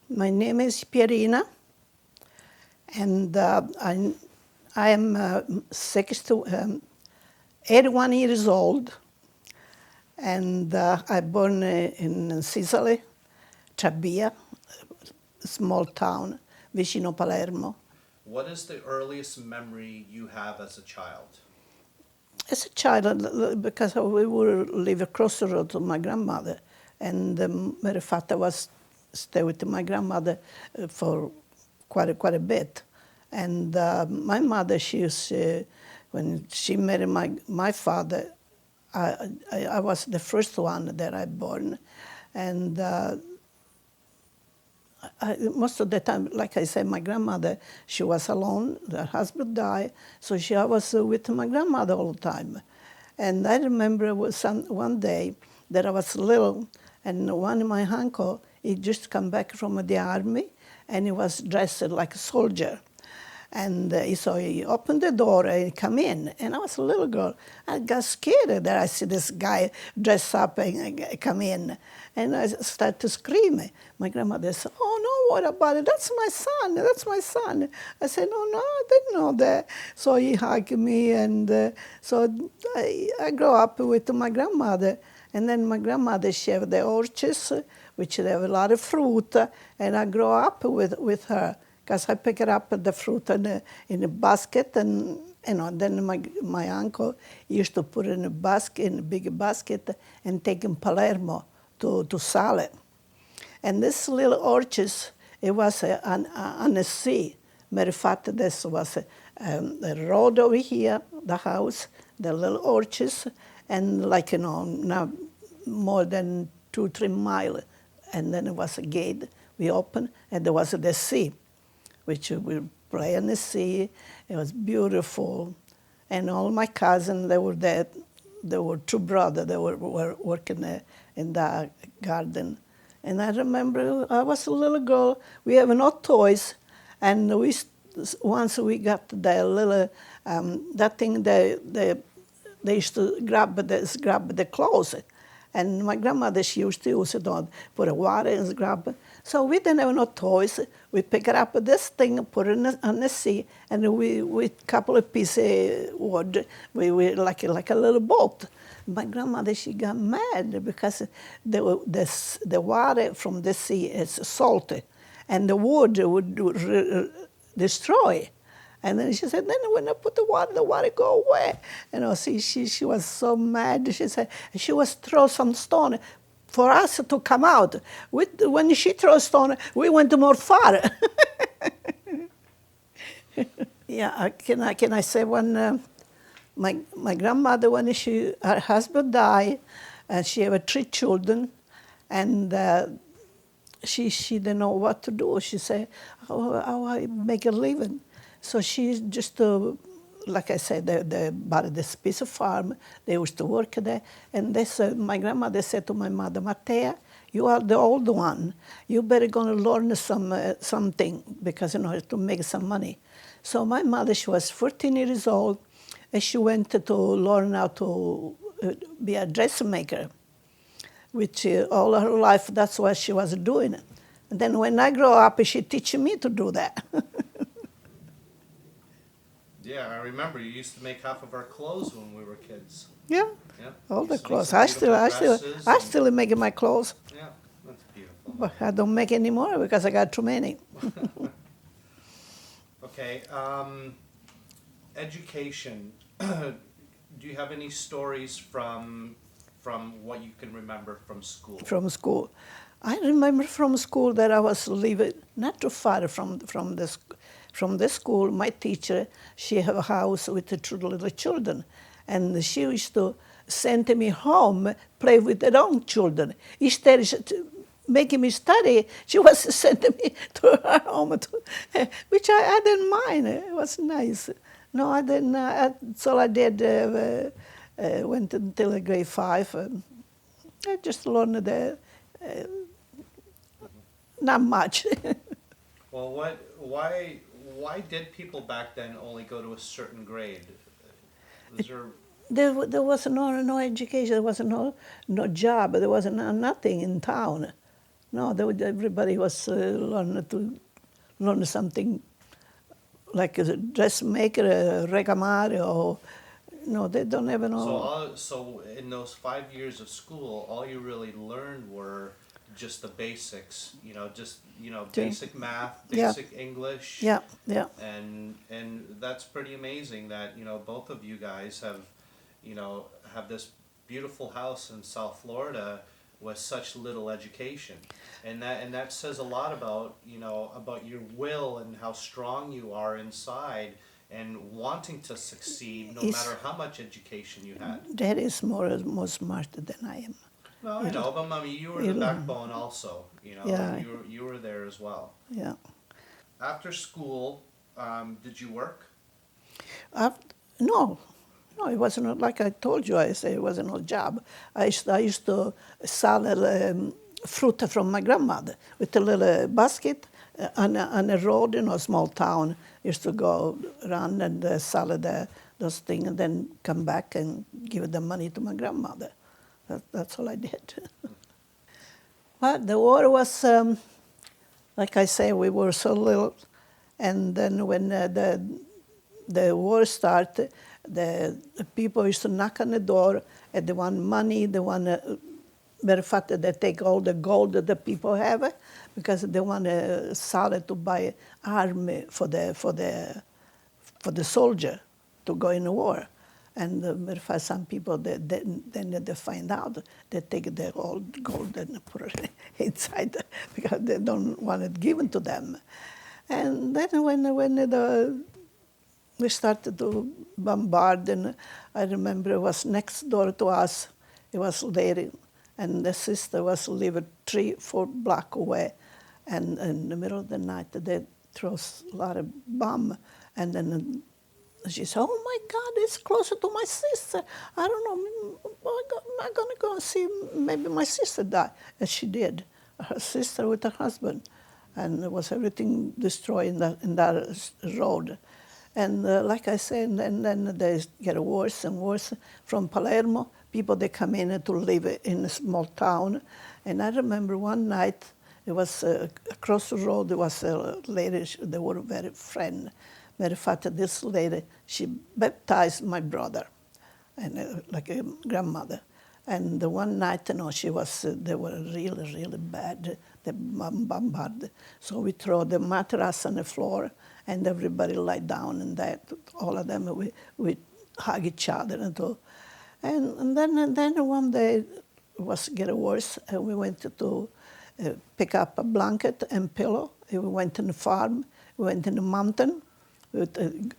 My name is Pierina, and I am 81 years old, and I born in Sicily, Trabia, a small town, vicino Palermo. What is the earliest memory you have as a child? As a child, because we would live across the road to my grandmother, and matter of fact, I was stay with my grandmother for quite a bit. And my mother, when she married my father, I was the first one that I born, and most of the time, like I said, my grandmother, she was alone. Her husband died, so I was with my grandmother all the time. And I remember one day that I was little, and one of my uncle, he just come back from the army, and he was dressed like a soldier. And so he opened the door and he come in, and I was a little girl. I got scared that I see this guy dress up and come in, and I started to scream. My grandmother said, "Oh no, what about it? That's my son. That's my son." I said, "No, no, I didn't know that." So he hugged me, and so I grew up with my grandmother. And then my grandmother, she had the orchards, which they have a lot of fruit, and I grew up with her. Because I picked up the fruit in a basket, and then my uncle used to put it in a big basket, and take in Palermo to sell it. And this little orchards, it was on the sea. Matter of fact, this was a road over here, the house, the little orchards, and not more than 2-3 miles. And then it was a gate we opened, and there was the sea, which we play in the sea. It was beautiful. And all my cousins, they were there. There were two brothers that were working in the garden. And I remember I was a little girl. We have no toys. And once we got the little, that thing they used to grab the clothes. And my grandmother, she used to use it on for the water and grab it. So we didn't have no toys. We picked up this thing, put it on the sea, and with couple of pieces of wood, we like a little boat. My grandmother, she got mad because the water from the sea is salty, and the wood would destroy. And then she said, then when I put the water go away. See, she was so mad. She said, she was throw some stone for us to come out. When she threw stone, we went more far. Yeah, can I say when my grandmother, when her husband died, and she had 3 children, and she didn't know what to do. She said, how I make a living? So she just, like I said, they bought this piece of farm. They used to work there. And my grandmother said to my mother, Matea, you are the old one. You better going to learn something because, to make some money. So my mother, she was 14 years old, and she went to learn how to be a dressmaker, which all her life, that's what she was doing. And then when I grow up, she teach me to do that. Yeah, I remember you used to make half of our clothes when we were kids. Yeah, Yeah. all You the used to make clothes. some beautiful dresses I and- still make my clothes, Yeah, that's beautiful. but I don't make anymore because I got too many. Okay, education. Do you have any stories from what you can remember from school? From school. I remember from school that I was living not too far from the school. My teacher, she had a house with the 2 little children, and she used to send me home, play with their own children. Instead of making me study, she was sending me to her home, which I didn't mind. It was nice. No, I didn't. That's all I did. Went until grade 5. I just learned not much. Well, why did people back then only go to a certain grade? Was There was no education. There was no job. There was nothing in town. No, everybody was learn something like a dressmaker, a regamare, or no, they don't even know. So in those 5 years of school, all you really learned were just the basics, just, To- basic math, yeah, basic English, yeah, yeah. and that's pretty amazing that, both of you guys have this beautiful house in South Florida with such little education. And that says a lot about, about your will and how strong you are inside and wanting to succeed no Is matter how much education you had. Dad is more smart than I am. No, I He'll, know, but mommy, you were the he'll, backbone also, yeah, you were there as well. yeah. After school, did you work? After, no, no, it wasn't like I told you. I say it wasn't a job. I used to sell fruit from my grandmother with a little basket on a road in a small town. Used to go around and sell those things and then come back and give the money to my grandmother. That's all I did. But the war was, like I say, we were so little, and then when the war started, the people used to knock on the door, and they want money, they want matter of fact, they take all the gold that the people have because they want to sell it to buy army for the soldier to go in the war. And matter of fact, some people, then they find out, they take the old gold and put it inside because they don't want it given to them. And then when we started to bombard, and I remember it was next door to us, it was a lady, and the sister was living 3-4 blocks away, and in the middle of the night they throw a lot of bomb, and then she said, "Oh my God, it's closer to my sister. I don't know, I'm going to go and see maybe my sister die." And she did, her sister with her husband, and it was everything destroyed in that road. And like I said, and then they get worse and worse. From Palermo, people, they come in to live in a small town. And I remember one night, it was across the road, there was a lady, they were very friend. Matter of fact, this lady, she baptized my brother, and like a grandmother. And the one night, she was, they were really, really bad. They bombarded. So we throw the mattress on the floor, and everybody lie down, and that, all of them, we hug each other and all. And then one day it was getting worse, and we went to pick up a blanket and pillow. We went in the farm, we went in the mountain,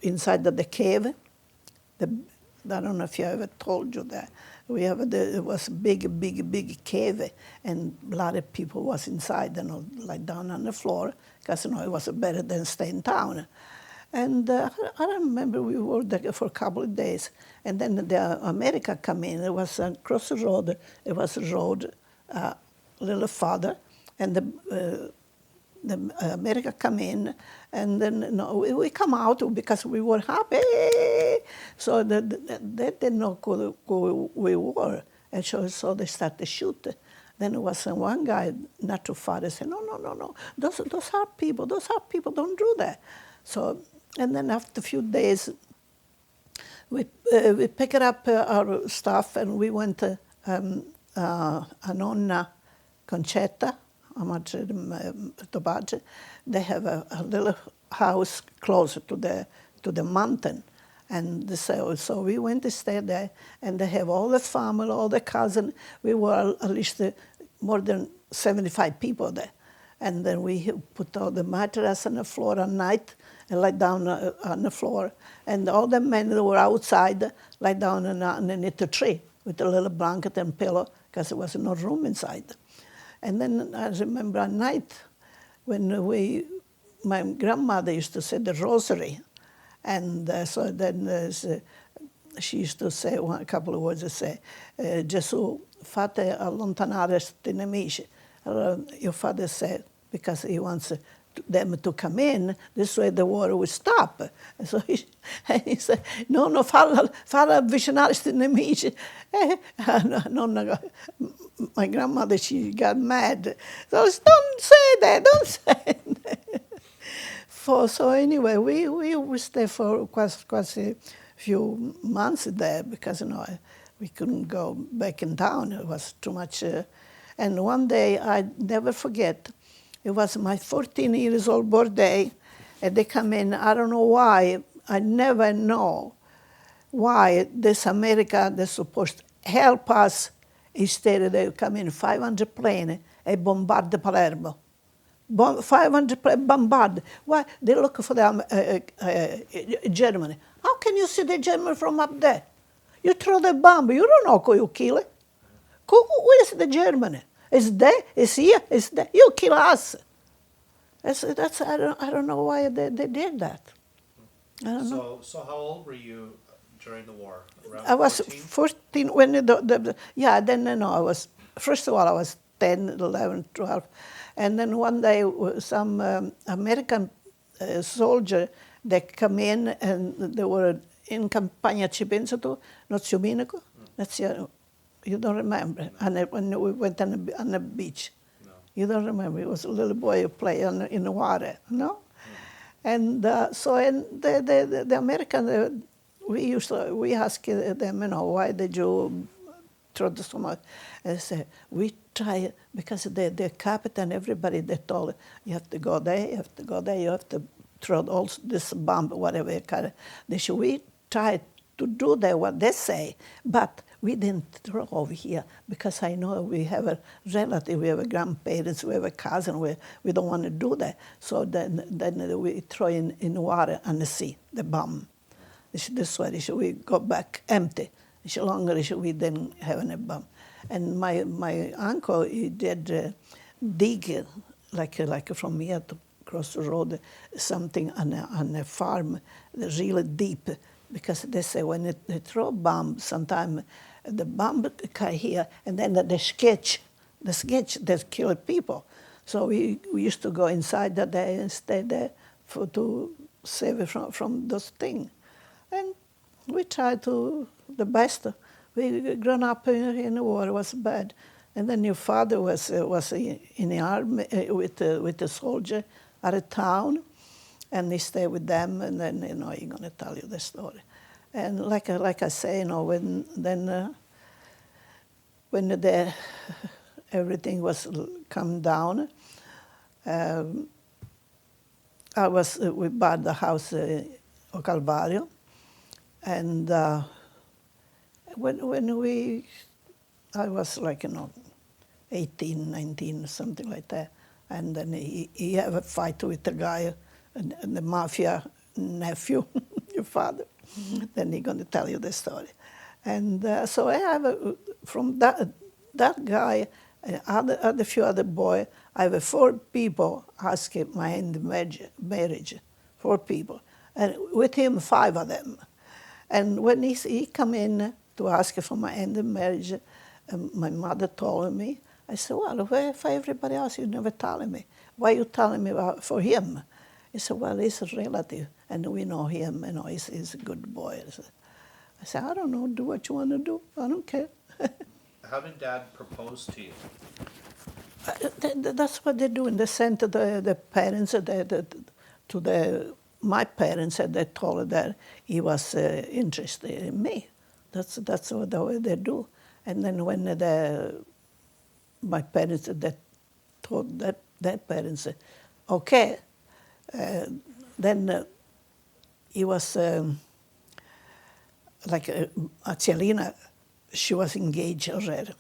inside the cave. I don't know if I ever told you that. It was a big cave, and a lot of people was inside, lie down on the floor, because it was better than stay in town. And I remember we were there for a couple of days, and then the America come in. It was across the road. It was a road a little farther, and the America come in, and then we come out because we were happy. So they didn't know who we were, and so they started to shoot. Then it was one guy not too far. They said, "No, those are people. Those are people. Don't do that." So, and then after a few days, we picked up our stuff, and we went to a nonna Concetta, Tobaggio. They have a little house closer to the mountain, and so we went to stay there, and they have all the family, all the cousins. We were at least more than 75 people there, and then we put all the mattress on the floor at night and lie down on the floor, and all the men that were outside lie down underneath the tree with a little blanket and pillow because there was no room inside. And then I remember at night when my grandmother used to say the rosary, and so then she used to say a couple of words, say, Gesù, fate allontanare questi nemici. Your father said, because he wants them to come in. This way the war would stop. So he said, no, falla avvicinare questi nemici. My grandmother, she got mad. So don't say that, don't say that. So anyway, we stayed for quite a few months there because, we couldn't go back in town. It was too much. And one day, I never forget, it was my 14 years old birthday, and they come in, I don't know why, I never know why this America, they're supposed to help us. Instead, they come in 500 planes and bombard Palermo. 500 bombard. Why? They look for the Germany. How can you see the German from up there? You throw the bomb, you don't know who you kill. Where is the Germany? It's there, it's here, it's there. You kill us. I don't know why they did that. I don't know. So how old were you during the war? Around I was 14? 14 when I was, first of all, I was 10, 11, 12. And then one day, some American soldier, they come in and they were in Campagna ci penso tu, not Ciuminico. You don't remember? And when we went on the beach. No. You don't remember? It was a little boy who played in the water, no? Mm. And the American, we asked them, why did you throw so much? And they said, we try, because the captain, everybody, they told, you have to go there, you have to go there, you have to throw all this bomb, whatever you kind of. They said, we tried to do that, what they say, but we didn't throw over here because I know we have a relative, we have a grandparents, we have a cousin, we don't want to do that. So then we throw in water and the sea, the bomb. This way, we go back empty. Longer we didn't have any bomb. And my uncle, he did dig, like from here to cross the road, something on a farm, really deep. Because they say when they throw bombs, sometimes the bomb come here, and then the sketch that kill people. So we used to go inside that day and stay there to save it from those things. And we tried to the best. We grown up in the war, it was bad. And then your father was in the army with the soldier at a town. And he stayed with them, and then he's going to tell you the story. And like I say, when everything was come down, we bought the house of Calvario, and I was 18, 19, something like that, and then he had a fight with the guy. And the mafia nephew, your father, then he's going to tell you the story. And so I have, from that guy, other few other boys, I have 4 people asking my hand in marriage, 4 people. And with him, 5 of them. And when he come in to ask for my hand in marriage, my mother told me, I said, well, where for everybody else, you never telling me. Why you telling me for him? He said, well, he's a relative, and we know him, he's a good boy. I said, I don't know, do what you want to do. I don't care. How did Dad propose to you? That's what they do. They sent the parents, my parents, and they told that he was interested in me. That's what the way they do. And then when my parents, they told their parents, okay, then he was Cialina, she was engaged already.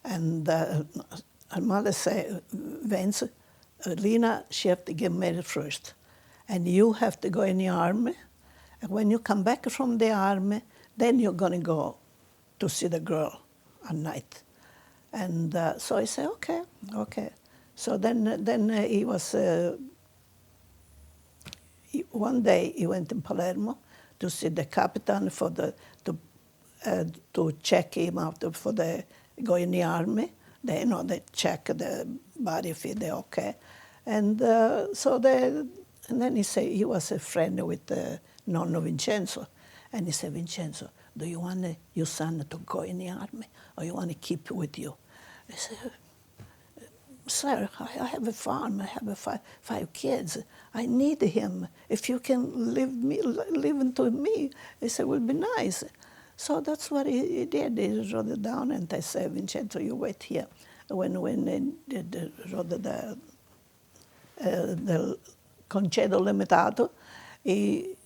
And her mother said, Vince, Lina, she have to get married first. And you have to go in the army. And when you come back from the army, then you're going to go to see the girl at night. And so I said, okay. So then he was... one day he went in Palermo to see the captain to check him out for the go in the army. They check the body if they're okay. And and then he said he was a friend with Nonno Vincenzo. And he said, Vincenzo, do you want your son to go in the army or you want to keep with you? I said, sir, I have a farm, I have five kids. I need him. If you can live into me, he said, it would be nice. So that's what he did. He wrote it down and I said, Vincenzo, you wait here. When they wrote the concedo limitato, he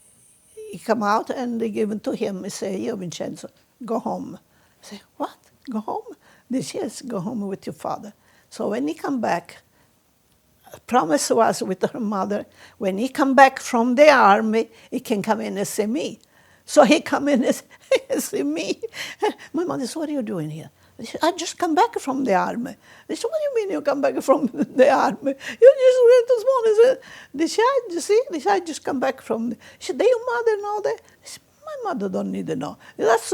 come out and they give it to him. He say, here, Vincenzo, go home. I say, what? Go home? This yes, go home with your father. So when he come back, promise was with her mother, when he come back from the army, he can come in and see me. So he come in and see me. My mother said, what are you doing here? I said, I just come back from the army. They said, what do you mean you come back from the army? You just went this morning. I said, I just come back from. She said, do your mother know that? I said, my mother don't need to know. That's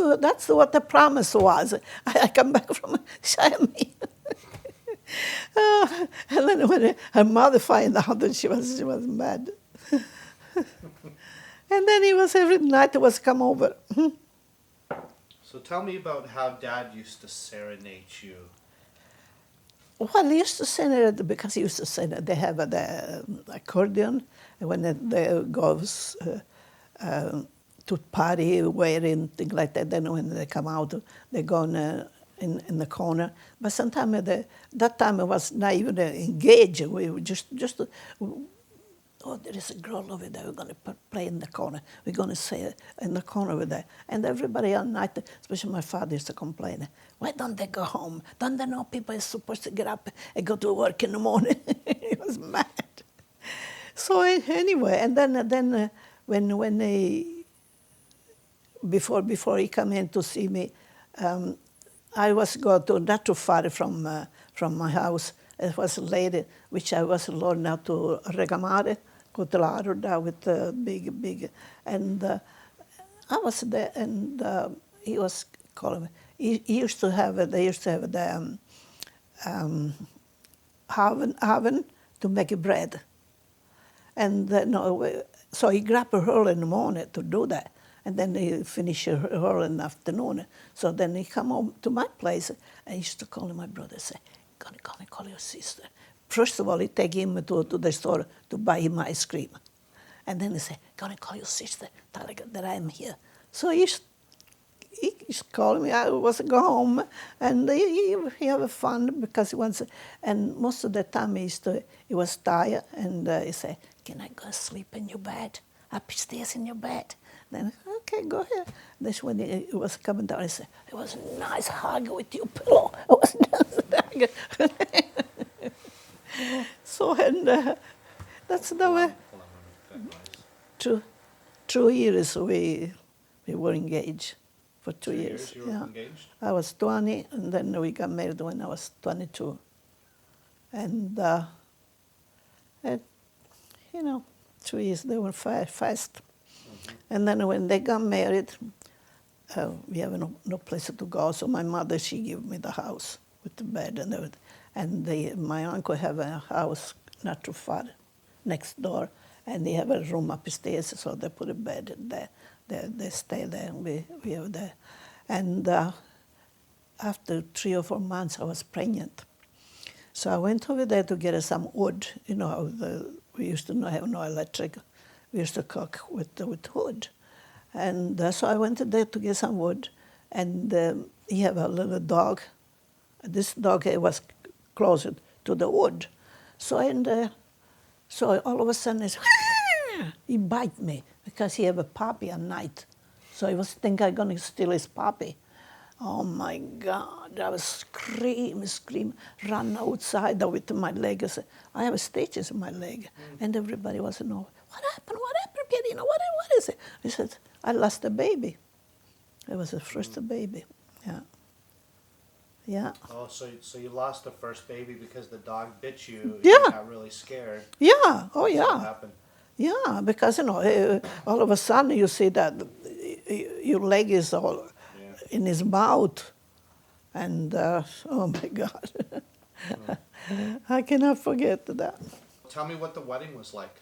what the promise was. I come back from Miami. And then when her mother found out that she was mad. And then every night he was come over. So tell me about how Dad used to serenade you. Well, he used to sing it because he used to sing it. They have the accordion, and when they go to party, wearing things like that. Then when they come out, they go in the corner. But sometimes that time I was not even engaged. We were just oh, there is a girl over there. We're going to play in the corner. We're going to say in the corner over there. And everybody all night, especially my father, used to complain, why don't they go home? Don't they know people are supposed to get up and go to work in the morning? He was mad. So anyway, and then when he, before he come in to see me, I was go to not too far from my house. It was a lady which I was learning how to regamare, cutelato da with big, and I was there, and he was calling me. He used to have they used to have the oven to make bread, and so he grabbed her early in the morning to do that, and then he finished her early in the afternoon. So then he come home to my place, and he used to call my brother and say, gonna call your sister. First of all, he take him to the store to buy him ice cream. And then he say, gonna call your sister, tell her that I'm here. So he called me, I was go home, and he have fun because he wants, and most of the time he was tired, and he said, can I go sleep in your bed, upstairs in your bed? Then, okay, go ahead. That's when he was coming down. I said, it was a nice hug with your pillow. It was nice hug. So, and that's the way. 2 years we were engaged for 2 years. 2 years you were engaged? I was 20, and then we got married when I was 22. And 2 years, they were fast. And then when they got married, we have no place to go. So my mother, she gave me the house with the bed and everything. And my uncle have a house not too far next door, and they have a room upstairs. So they put a bed there. They stay there, and we have there. And after 3 or 4 months, I was pregnant. So I went over there to get some wood. We used to have no electric. We used to cook with wood. And so I went there to get some wood. And he had a little dog. This dog was close to the wood. So all of a sudden, he bite me because he have a puppy at night. So he was thinking I'm going to steal his puppy. Oh, my God. I was scream, run outside with my legs. I have stitches in my leg. And everybody was, what happened, Pierina? What is it? I said, I lost a baby. It was the first baby, yeah. Yeah. Oh, so you lost the first baby because the dog bit you. Yeah. You got really scared. Yeah, oh That's yeah. what happened. Yeah, because, all of a sudden you see that your leg is all in his mouth. And, oh my God. I cannot forget that. tell me what the wedding was like.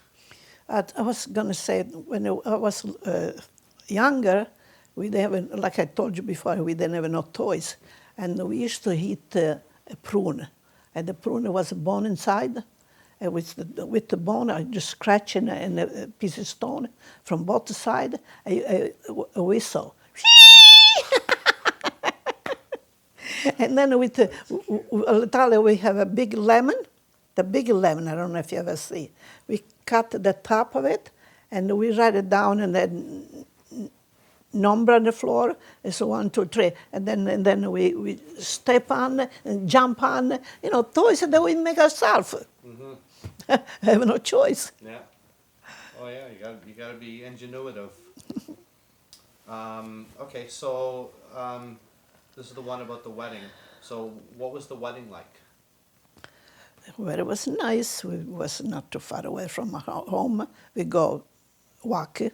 I was going to say, when I was younger, we didn't have, like I told you before, we didn't have no toys. And we used to eat a prune. And the prune was a bone inside. And with the bone, I just scratch in a piece of stone from both sides, a whistle. And then with Italy, we have a big lemon, the big lemon, I don't know if you ever see. We cut the top of it, and we write it down, and then number on the floor, and so 1, 2, 3. And then we step on and jump on, toys that we make ourselves. Mm-hmm. I have no choice. Yeah. Oh yeah, you gotta be ingenuitive. Okay, so this is the one about the wedding. So what was the wedding like? Well, it was nice. We was not too far away from our home. We go walk. You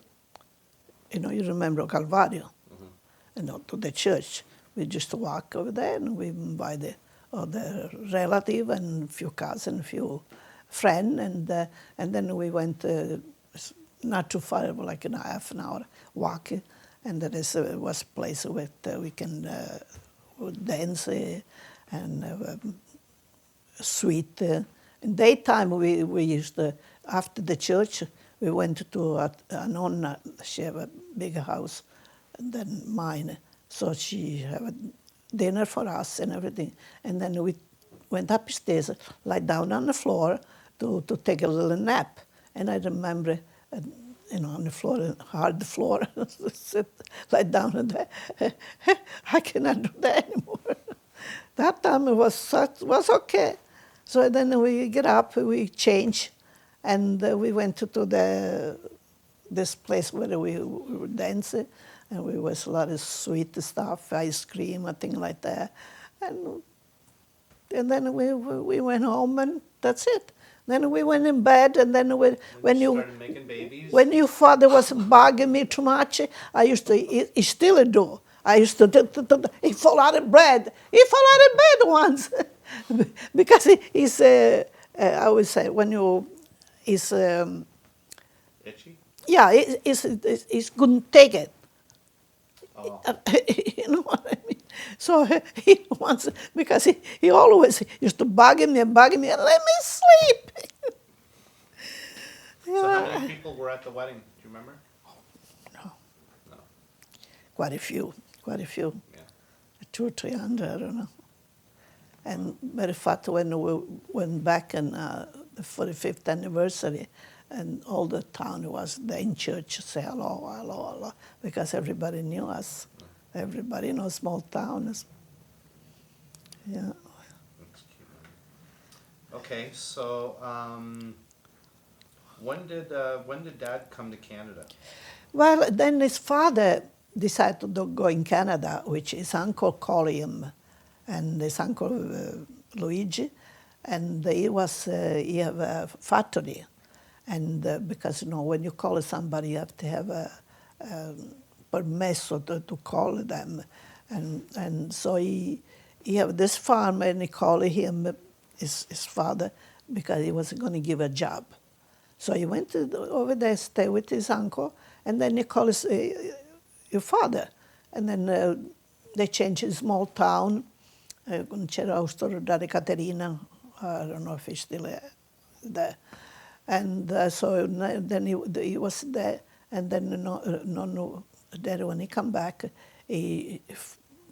remember Calvario, to the church. We just walk over there, and we invite other relative and a few cousins, a few friends, and then we went not too far, like in a half an hour walk, and there was a place where we can dance and have a sweet. In daytime, we used to, after the church, we went to a nonna. She have a bigger house than mine, so she have a dinner for us and everything. And then we went upstairs, lie down on the floor to take a little nap. And I remember, on the floor, hard floor, sit, lie down and I cannot do that anymore. That time it was okay. So then we get up, we change, and we went to this place where we were dancing, and we was a lot of sweet stuff, ice cream and things like that. And then we went home, and that's it. Then we went in bed, and then when started making babies. When your father was bugging me too much, I used to, he still do. I used to, he fall out of bed. He fall out of bed once. Because he's, I always say, he's... Itchy? Yeah, he's couldn't take it. Oh. You know what I mean? So he once, because he always used to bug me and let me sleep. So how many people were at the wedding? Do you remember? No. No. Quite a few. Yeah. 200 or 300, I don't know. And matter of fact, when we went back on the 45th anniversary, and all the town was there in church, say hello, hello, hello, because everybody knew us. Everybody knows small towns. Yeah. That's cute. Okay, so when did Dad come to Canada? Well, then his father decided to go in Canada, which his uncle called him, and his uncle Luigi, and he have a factory. And because, when you call somebody, you have to have a permesso to call them. And so he have this farm, and he called him, his father, because he was going to give a job. So he went over there, stay with his uncle, and then he called your father. And then they changed his small town. C'era Autorudare Caterina, I don't know if he's still there. And so then he was there, and then there when he come back, he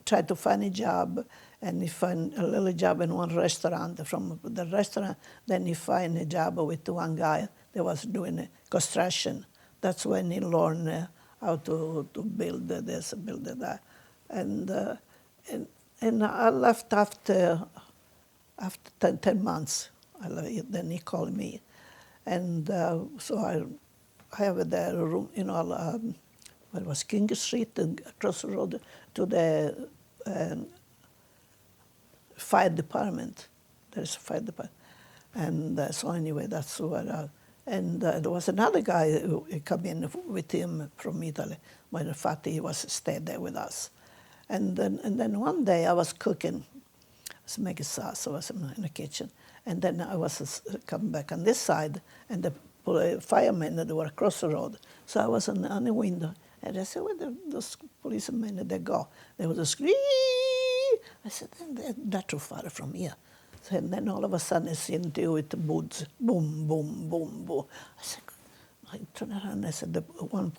tried to find a job, and he found a little job in one restaurant. From the restaurant, then he find a job with one guy that was doing construction. That's when he learned how to build this, build that, and I left after 10 months. Then he called me. And so I have there a room, it was King Street, across the road to the fire department. There's a fire department. And so anyway, that's where and there was another guy who came in with him from Italy. Matter of fact, he was stayed there with us. And then one day I was cooking. I was making sauce. I was in the kitchen. And then I was coming back on this side, and the firemen, they were across the road. So I was on the window, and I said, where those policemen, they go? There was a scream. I said, they're not too far from here. So, and then all of a sudden I seen two with the boots, boom, boom, boom, boom. I said, I turned around and I said, the one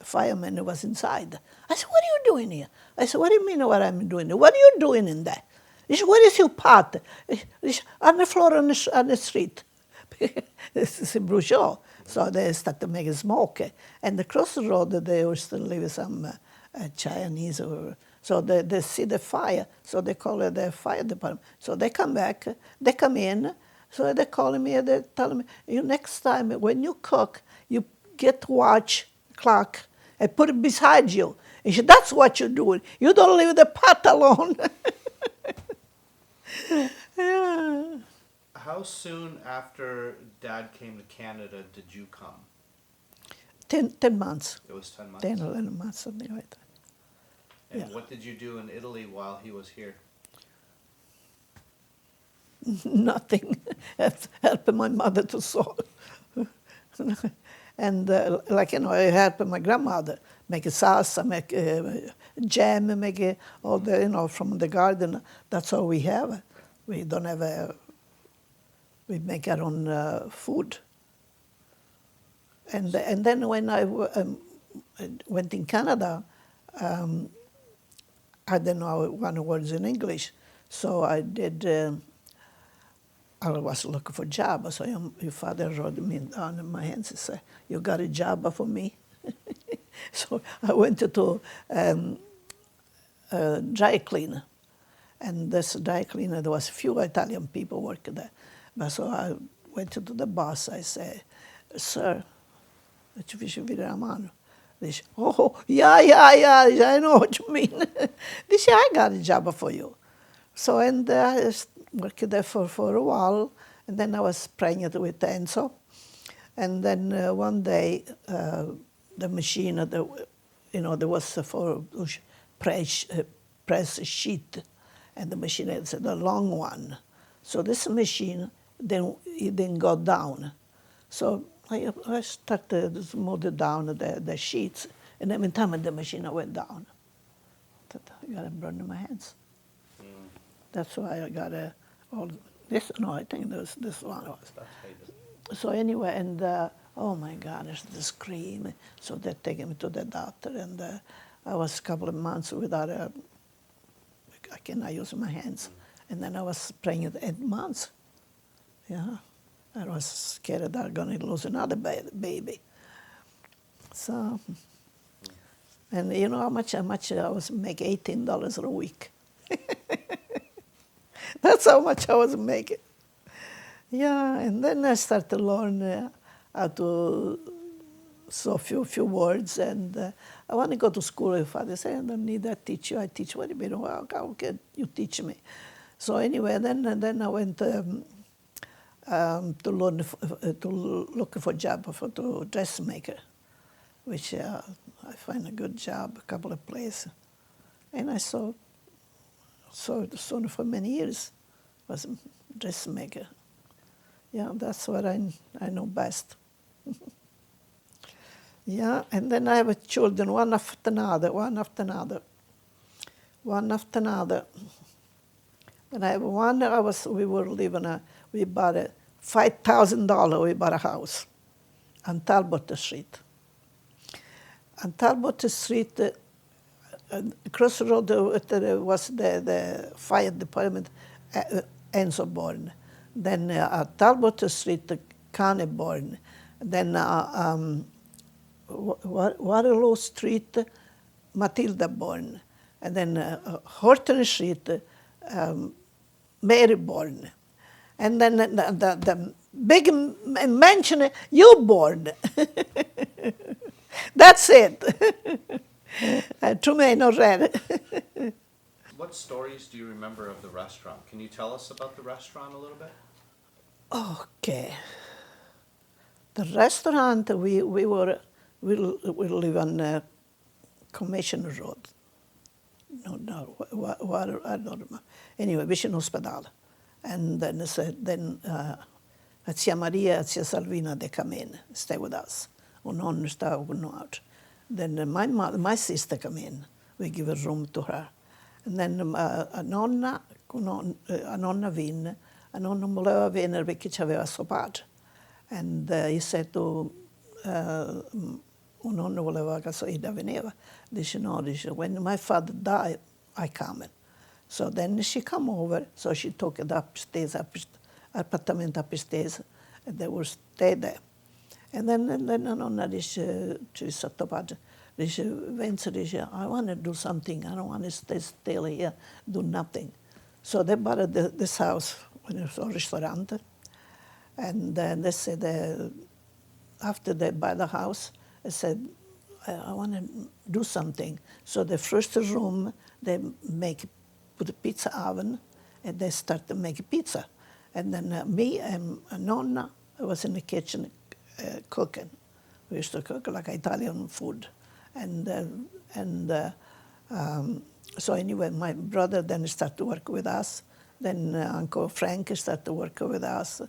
fireman who was inside. I said, what are you doing here? I said, what do you mean what I'm doing here? What are you doing in there? He said, where is your pot? On the floor on the street. This is in Bruges. So they started making smoke. And across the road, they used to live some Chinese. So they see the fire, so they call it the fire department. So they come back, they come in, so they call me and they tell me, you next time when you cook, you get watch clock and put it beside you. He said, that's what you're doing. You don't leave the pot alone. Yeah. How soon after Dad came to Canada did you come? 10 months. It was 10 months. 10, 11 months, something like that. And Yeah. what did you do in Italy while he was here? Nothing. Helping my mother to sew. And I helped my grandmother make a salsa, make jam, make all the, from the garden. That's all we have. We don't have we make our own food. And then when I went in Canada, I didn't know one words in English, so I did. I was looking for a job, so your father wrote me down in my hands and said, "You got a job for me?" So I went to dry cleaner, and this dry cleaner there was few Italian people working there, but so I went to the boss. I said, "Sir, ci fece vedere la mano." Dice, "Oh, yeah, I know what you mean." Dice, "I got a job for you." So, and I worked there for a while, and then I was pregnant with Enzo. And then one day, the machine, there was for press sheet, and the machine is the long one. So this machine, then it didn't go down. So I started to move down the sheets, and every time the machine went down, I got a burn in my hands. That's why I got all this. No, I think this one was. So anyway, and oh my gosh, the scream. So they taken me to the doctor, and I was a couple of months without I cannot use my hands. And then I was pregnant 8 months. Yeah, I was scared that I'm going to lose another baby. So, and you know how much I was making? $18 a week. That's how much I was making. Yeah, and then I started to learn how to sew few words, and I want to go to school. My father said, "I don't need that teach you. I teach." What do you mean? Well, how can you teach me? So anyway, then I went to learn to look for a job to dressmaker, which I find a good job, a couple of places, and I sewed for many years. Was a dressmaker. Yeah, that's what I know best. Yeah, and then I have children, one after another. And I have one, we were living, we bought $5,000, we bought a house on Talbot Street. On Talbot Street, across the road was the fire department, Enzo born. Then Talbot Street, Cane born. Then Waterloo Street, Matilda born. And then Horton Street, Mary born. And then the big mansion, you born. That's it. Too many already. What stories do you remember of the restaurant? Can you tell us about the restaurant a little bit? Okay. The restaurant, we live on Commissioner Road. No, I don't remember. Anyway, vicino ospedale. And then zia Maria e zia Salvina, they come in, stay with us. Un nonno stava con noi. Then my sister come in. We give a room to her. And then a nonna venne. A nonna non voleva venire perché c'aveva suo padre. And he said to, un nonno voleva che Ida veniva. Dice no, dice, when my father died, I come. So then she come over, so she took it upstairs, appartamento upstairs, and they will stay there. And then la nonna dice, ci sotto padre, dice, Vince dice, I want to do something, I don't want to stay still here, do nothing. So they bought this house, when it was a restaurant, and they said, after they buy the house, they said, I want to do something. So the first room, they put a pizza oven, and they start to make pizza. And then me and Nonna was in the kitchen cooking. We used to cook like Italian food. So anyway, my brother then started to work with us. Then Uncle Frank started to work with us.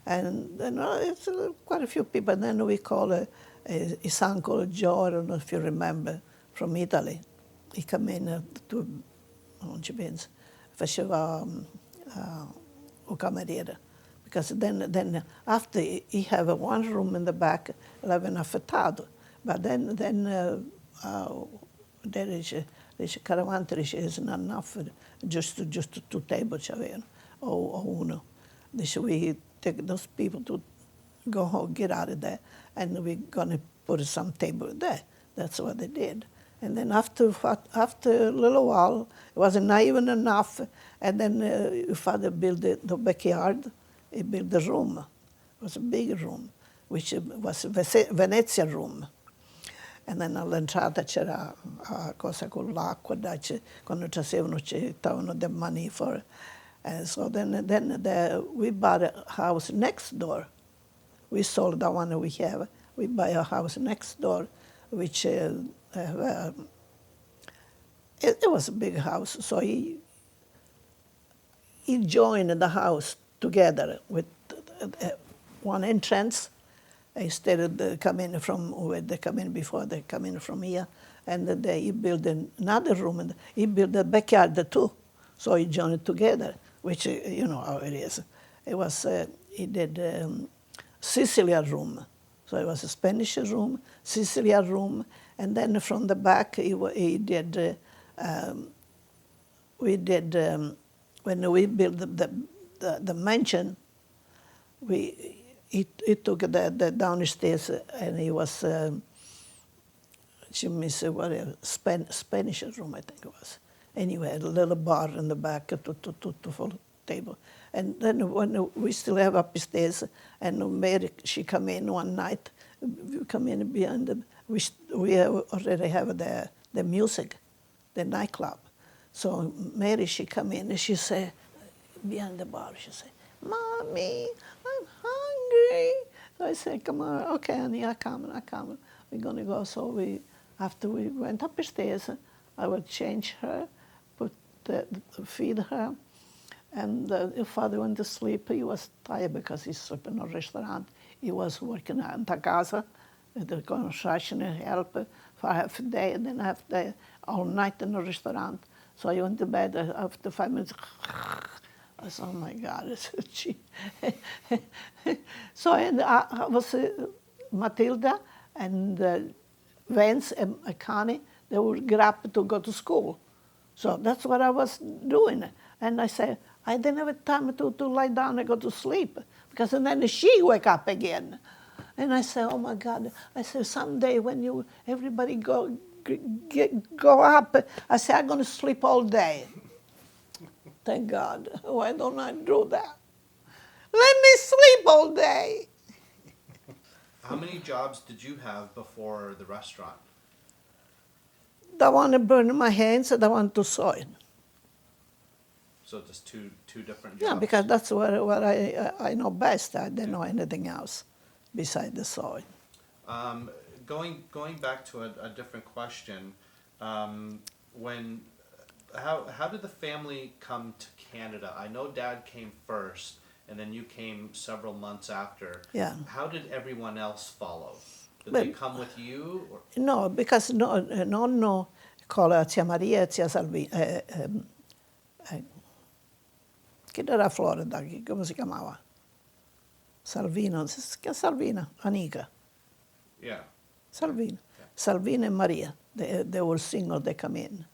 And then it's quite a few people. Then we call his uncle Joe, I don't know if you remember, from Italy. He came in non ci penso, faceva un cameriere. Because then after he have one room in the back, l'avevano affittato. But then there is Caravante is not enough, just two tables c'avevano, o uno. Dice, we take those people to go home, get out of there, and we're going to put some table there. That's what they did. And then after a little while, it wasn't not even enough, and then father built the backyard. He built the room. It was a big room, which was Venezia room. And then all'entrata c'era cosa con l'acqua, quando trasevano ci davano the money for. And so then we bought a house next door. We sold the one we have. We buy a house next door, which it was a big house. So he joined the house together with one entrance. Instead of coming from where they come in before, they come in from here. And then he built another room, and he built the backyard too. So he joined it together, which, you know how it is. It was, he did Sicilian room. So it was a Spanish room, Sicilian room, and then from the back he did, when we built the mansion, he took the downstairs, and he was, Spanish room, I think it was. Anyway, a little bar in the back, to full table. And then when we still have upstairs, and Mary, she come in one night, we come in behind we already have the music, the nightclub. So Mary, she come in, and she say, behind the bar, she say, Mommy, I'm hungry. So I said, come on, okay, honey, I come. We're going to go. So after we went upstairs, I would change her, feed her. And her father went to sleep. He was tired because he slept in a restaurant. He was working at the casa, the construction and help for half a day, and then half a day, all night in the restaurant. So I went to bed after 5 minutes. I said, oh my God, it's cheap. So I was Matilda and Vance and Connie, they would get up to go to school. So that's what I was doing. And I said, I didn't have time to lie down and go to sleep, because then she wake up again. And I said, oh my God. I said, someday when everybody go up, I said, I'm going to sleep all day. Thank God. Why don't I do that? Let me sleep all day. How many jobs did you have before the restaurant? The one to burn my hands and the one to sew it. So just two different jobs? Yeah, because that's what I know best. I didn't know anything else besides the sewing. Going back to a different question, when how did the family come to Canada? I know Dad came first, and then you came several months after. Yeah. How did everyone else follow? Did Well, they come with you? Or? no, because nonno con la zia Maria e zia Salvina, che era a Florida, come si chiamava? Salvino, Salvina, Anica. Yeah. Salvina. Okay. Salvina and Maria, they were single, they come in.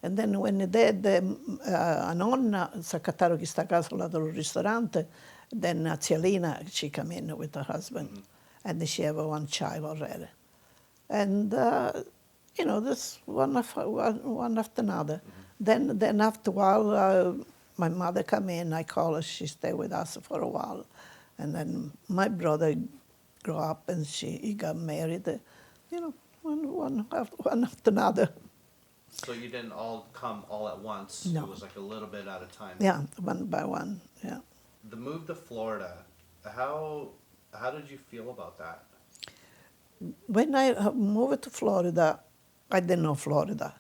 And then when Dad, a nonna, s'accattarono questa casa là del ristorante, then zia Lina, she come in with her husband. Mm-hmm. And she have one child already. And, you know, this one after another. Mm-hmm. Then after a while, my mother come in, I call her, she stay with us for a while. And then my brother grew up and he got married, you know, one after another. So you didn't all come all at once. No. It was like a little bit at a time. Yeah, one by one, yeah. The move to Florida, how did you feel about that? When I moved to Florida, I didn't know Florida.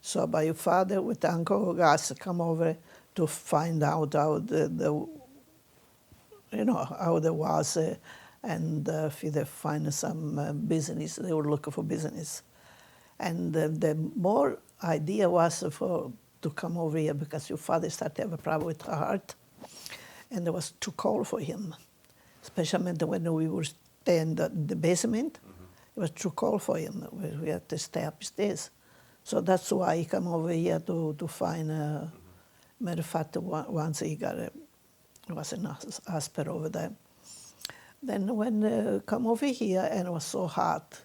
So my father with Uncle Gus come over to find out how how there was, and if they find some business, they were looking for business. And the more idea was to come over here because your father started to have a problem with her heart, and it was too cold for him, especially when we were staying in the basement. It was too cold for him. We had to stay upstairs. So that's why he came over here to find, matter of fact, once he was in hospital over there. Then when come over here and it was so hot,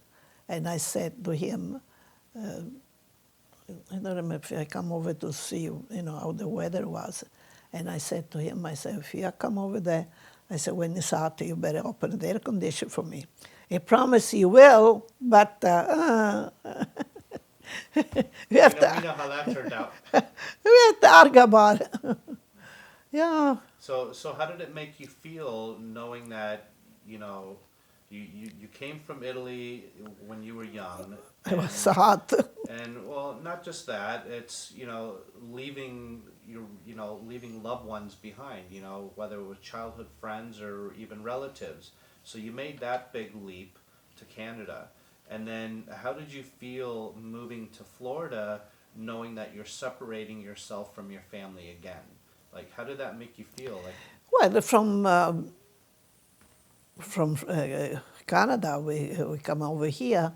and I said to him, I don't remember if I come over to see, how the weather was. And I said to him, I said, if you come over there, I said, when it's hot, you better open the air conditioner for me. He promised he will, but we have We know how that turned out. we have to argue about it. Yeah. So how did it make you feel knowing that, you came from Italy when you were young? It was hot. And well, not just that, it's, leaving leaving loved ones behind, whether it was childhood friends or even relatives. So you made that big leap to Canada. And then how did you feel moving to Florida knowing that you're separating yourself from your family again? Like, how did that make you feel? Like, Well, from Canada, we come over here,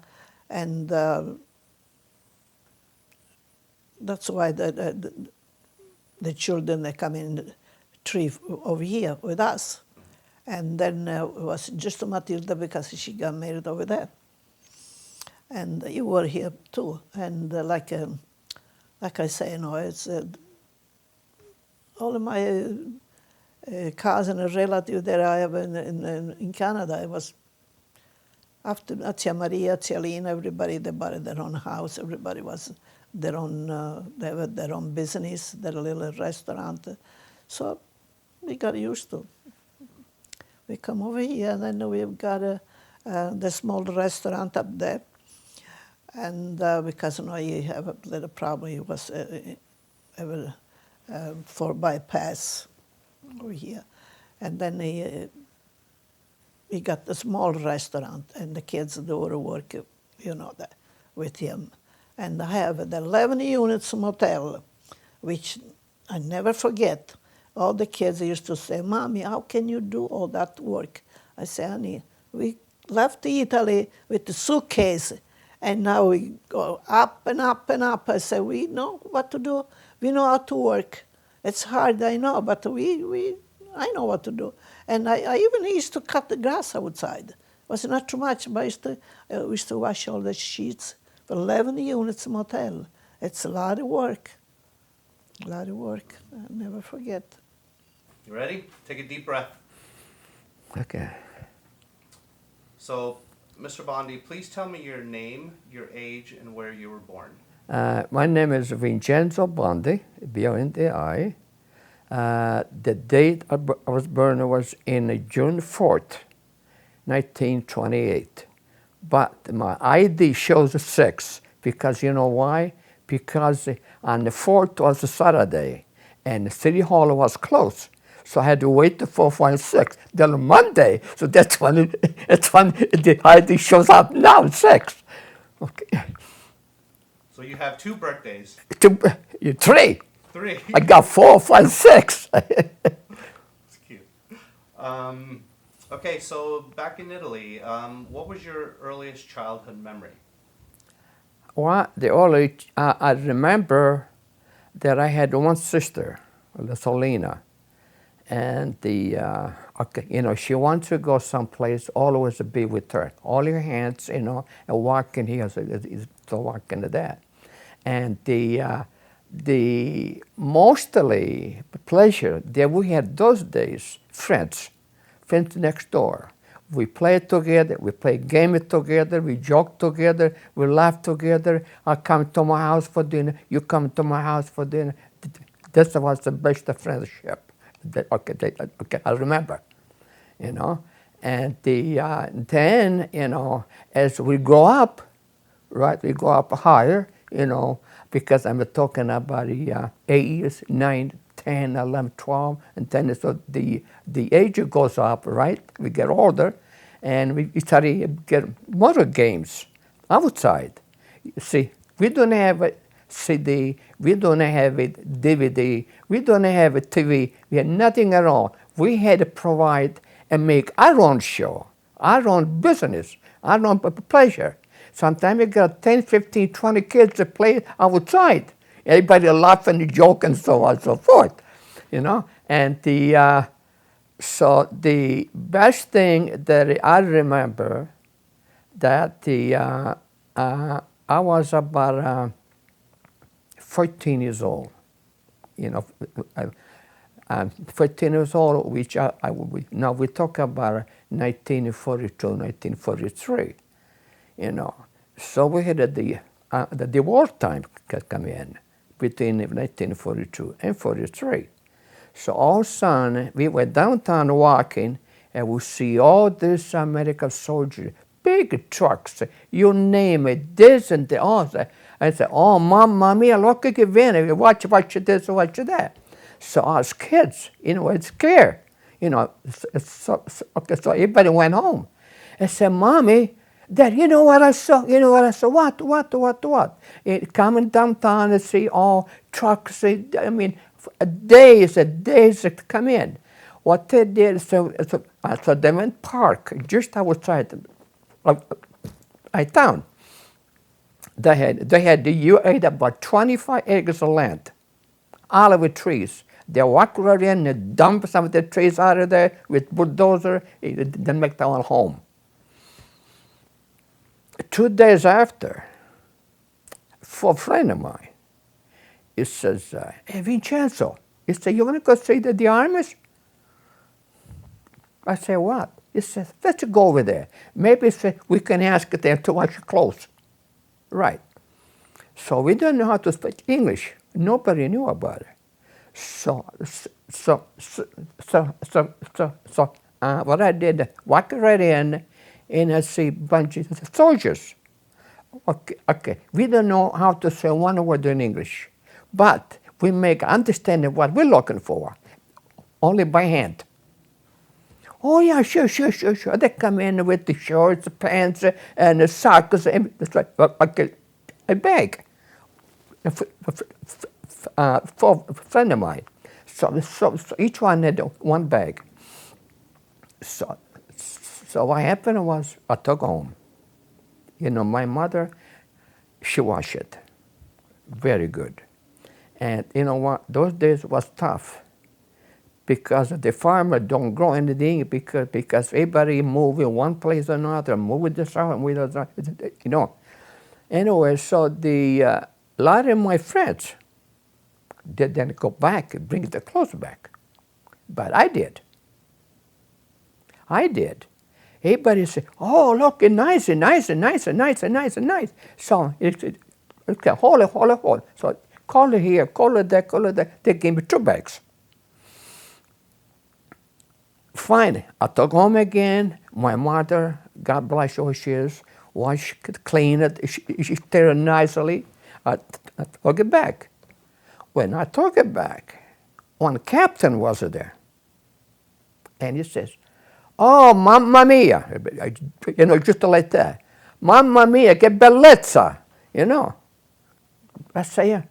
and that's why the children, they come in tree over here with us. And then it was just Matilda because she got married over there. And you were here too. And like I say, it's all of my cousin and relative that I have in Canada. It was after Tia Maria, Tia Lina, everybody, they bought their own house. Everybody was their own, they had their own business, their little restaurant. So we got used to it. We come over here, and then we've got the small restaurant up there. And because he have a little problem, he was for bypass over here. And then he got a small restaurant, and the kids do work, that with him. And I have the 11 units motel, which I never forget. All the kids used to say, Mommy, how can you do all that work? I say, honey, we left Italy with the suitcase, and now we go up and up and up. I say, we know what to do. We know how to work. It's hard, I know, but I know what to do. And I even used to cut the grass outside. It was not too much, but we used to wash all the sheets for 11 units motel. It's a lot of work. A lot of work. I'll never forget. you ready? Take a deep breath. Okay. So, Mr. Bondi, please tell me your name, your age, and where you were born. My name is Vincenzo Bondi, B-O-N-D-I. The date I was born was in June 4th, 1928. But my ID shows 6, because you know why? because on the 4th was a Saturday, and the city hall was closed. So I had to wait the 4th, 5, 6 till Monday. So that's when the ID shows up now, 6. Okay. So you have 2 birthdays. 3. 3. I got 4, 5, 6. It's cute. Okay, so back in Italy, what was your earliest childhood memory? Well, I remember that I had one sister, Selena, and she wants to go someplace, always be with her. All your hands, and walking here, so walking to that. And the mostly pleasure that we had those days, friends next door. We played together, we played games together, we joked together, we laughed together. I come to my house for dinner, you come to my house for dinner. This was the best of friendship. Okay, I remember, And then, as we grow up, right, we go up higher, because I'm talking about 8 years, 9, 10, 11, 12, and then so the age goes up, right? We get older, and we start to get more games outside. You see, we don't have a CD, we don't have a DVD, we don't have a TV, we had nothing at all. We had to provide and make our own show, our own business, our own pleasure. Sometimes you got 10, 15, 20 kids that play outside. Everybody laughing and joking, so on and so forth, And so the best thing that I remember that I was about 14 years old, 14 years old, which now we talk about 1942, 1943, So we had the wartime come in between 1942 and 43. So all of a sudden, we were downtown walking, and we see all these American soldiers, big trucks, you name it, this and the other. I said, oh, mamma mia, look at it, watch this, watch that. So us kids, it's scared. So everybody went home. I said, Mommy, Dad, you know what I saw? You know what I saw? What? Coming downtown and see all trucks, days and days to come in. What they did, so they went park just outside town. They had about 25 acres of land, all of the trees. They walk right in and dump some of the trees out of there with bulldozer, then make their own home. 2 days after, for a friend of mine, he says, hey, Vincenzo, he said, you want to go see the armies? I said, what? He says, let's go over there. Maybe we can ask them to wash your clothes. Right. So we didn't know how to speak English. Nobody knew about it. So what I did, walk right in, and I see a bunch of soldiers. Okay. We don't know how to say one word in English, but we make understanding what we're looking for, only by hand. Oh yeah, sure. They come in with the shorts, the pants, and the socks, and it's like a bag. For a friend of mine. So each one had one bag. So what happened was I took home. My mother, she washed it. Very good. And you know what? Those days was tough because the farmer don't grow anything because everybody move in one place or another, move with this out and with that, Anyway, so a lot of my friends, they didn't go back and bring the clothes back. But I did. Everybody said, oh, look, it's nice. So okay, hold it. So call it here, call it there. They gave me 2 bags. Fine, I took home again. My mother, God bless her, she is, washed, cleaned it, she sterilized nicely. I took it back. When I took it back, one captain was there. And he says, oh, mamma mia, you know, just like that. Mamma mia, che bellezza, you know. I say,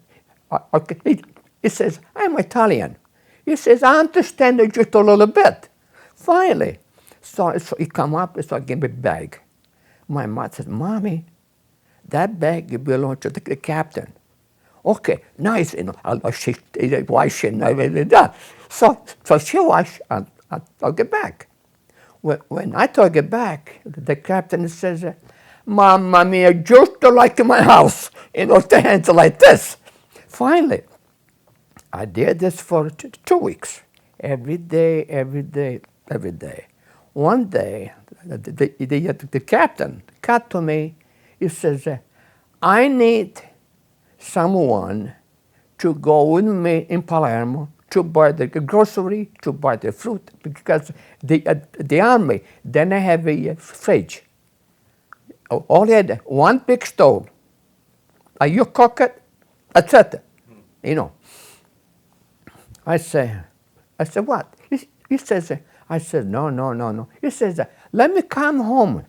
okay. He says, I'm Italian. He says, I understand it just a little bit. Finally. So he come up, so I give me a bag. My mother said, Mommy, that bag belongs to the captain. Okay, nice, you know, she wash it. So she wash and I took it back. When I took it back, the captain says, Mamma mia, just like in my house, you know, the hands like this. Finally, I did this for 2 weeks. Every day, every day, every day. One day, the captain cut to me. He says, I need someone to go with me in Palermo to buy the grocery, to buy the fruit, because the army didn't have a fridge. All had one big stove. You cook it, that's it, you know. I say, what? He says, I said, no. He says, let me come home,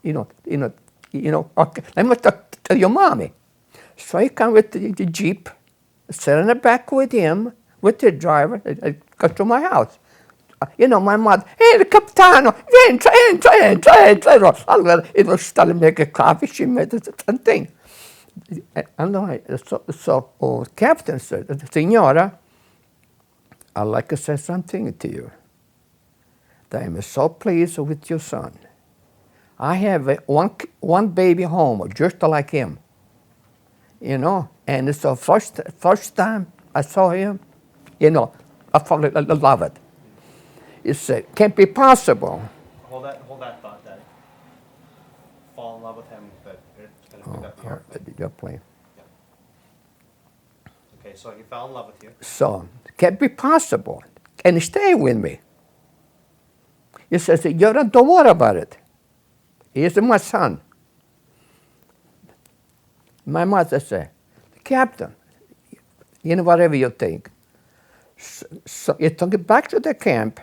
okay, let me talk to your mommy. So I come with the Jeep, sit in the back with him, with the driver, go to my house. You know, my mother, hey, the capitano, entra. It was started making coffee, she made the thing. And so captain said, Signora, I'd like to say something to you. That I'm so pleased with your son. I have one baby home, just like him. You know, and it's the first time I saw him, you know, I fell in love with it. It's can't be possible. Hold that thought, Dad. Fall in love with him, but it's going to pick up the airplane. You're playing. Okay, so he fell in love with you. So, can't be possible. And stay with me. He says, you don't worry about it. He's my son. My mother said, Captain, you know, whatever you think. So you took it back to the camp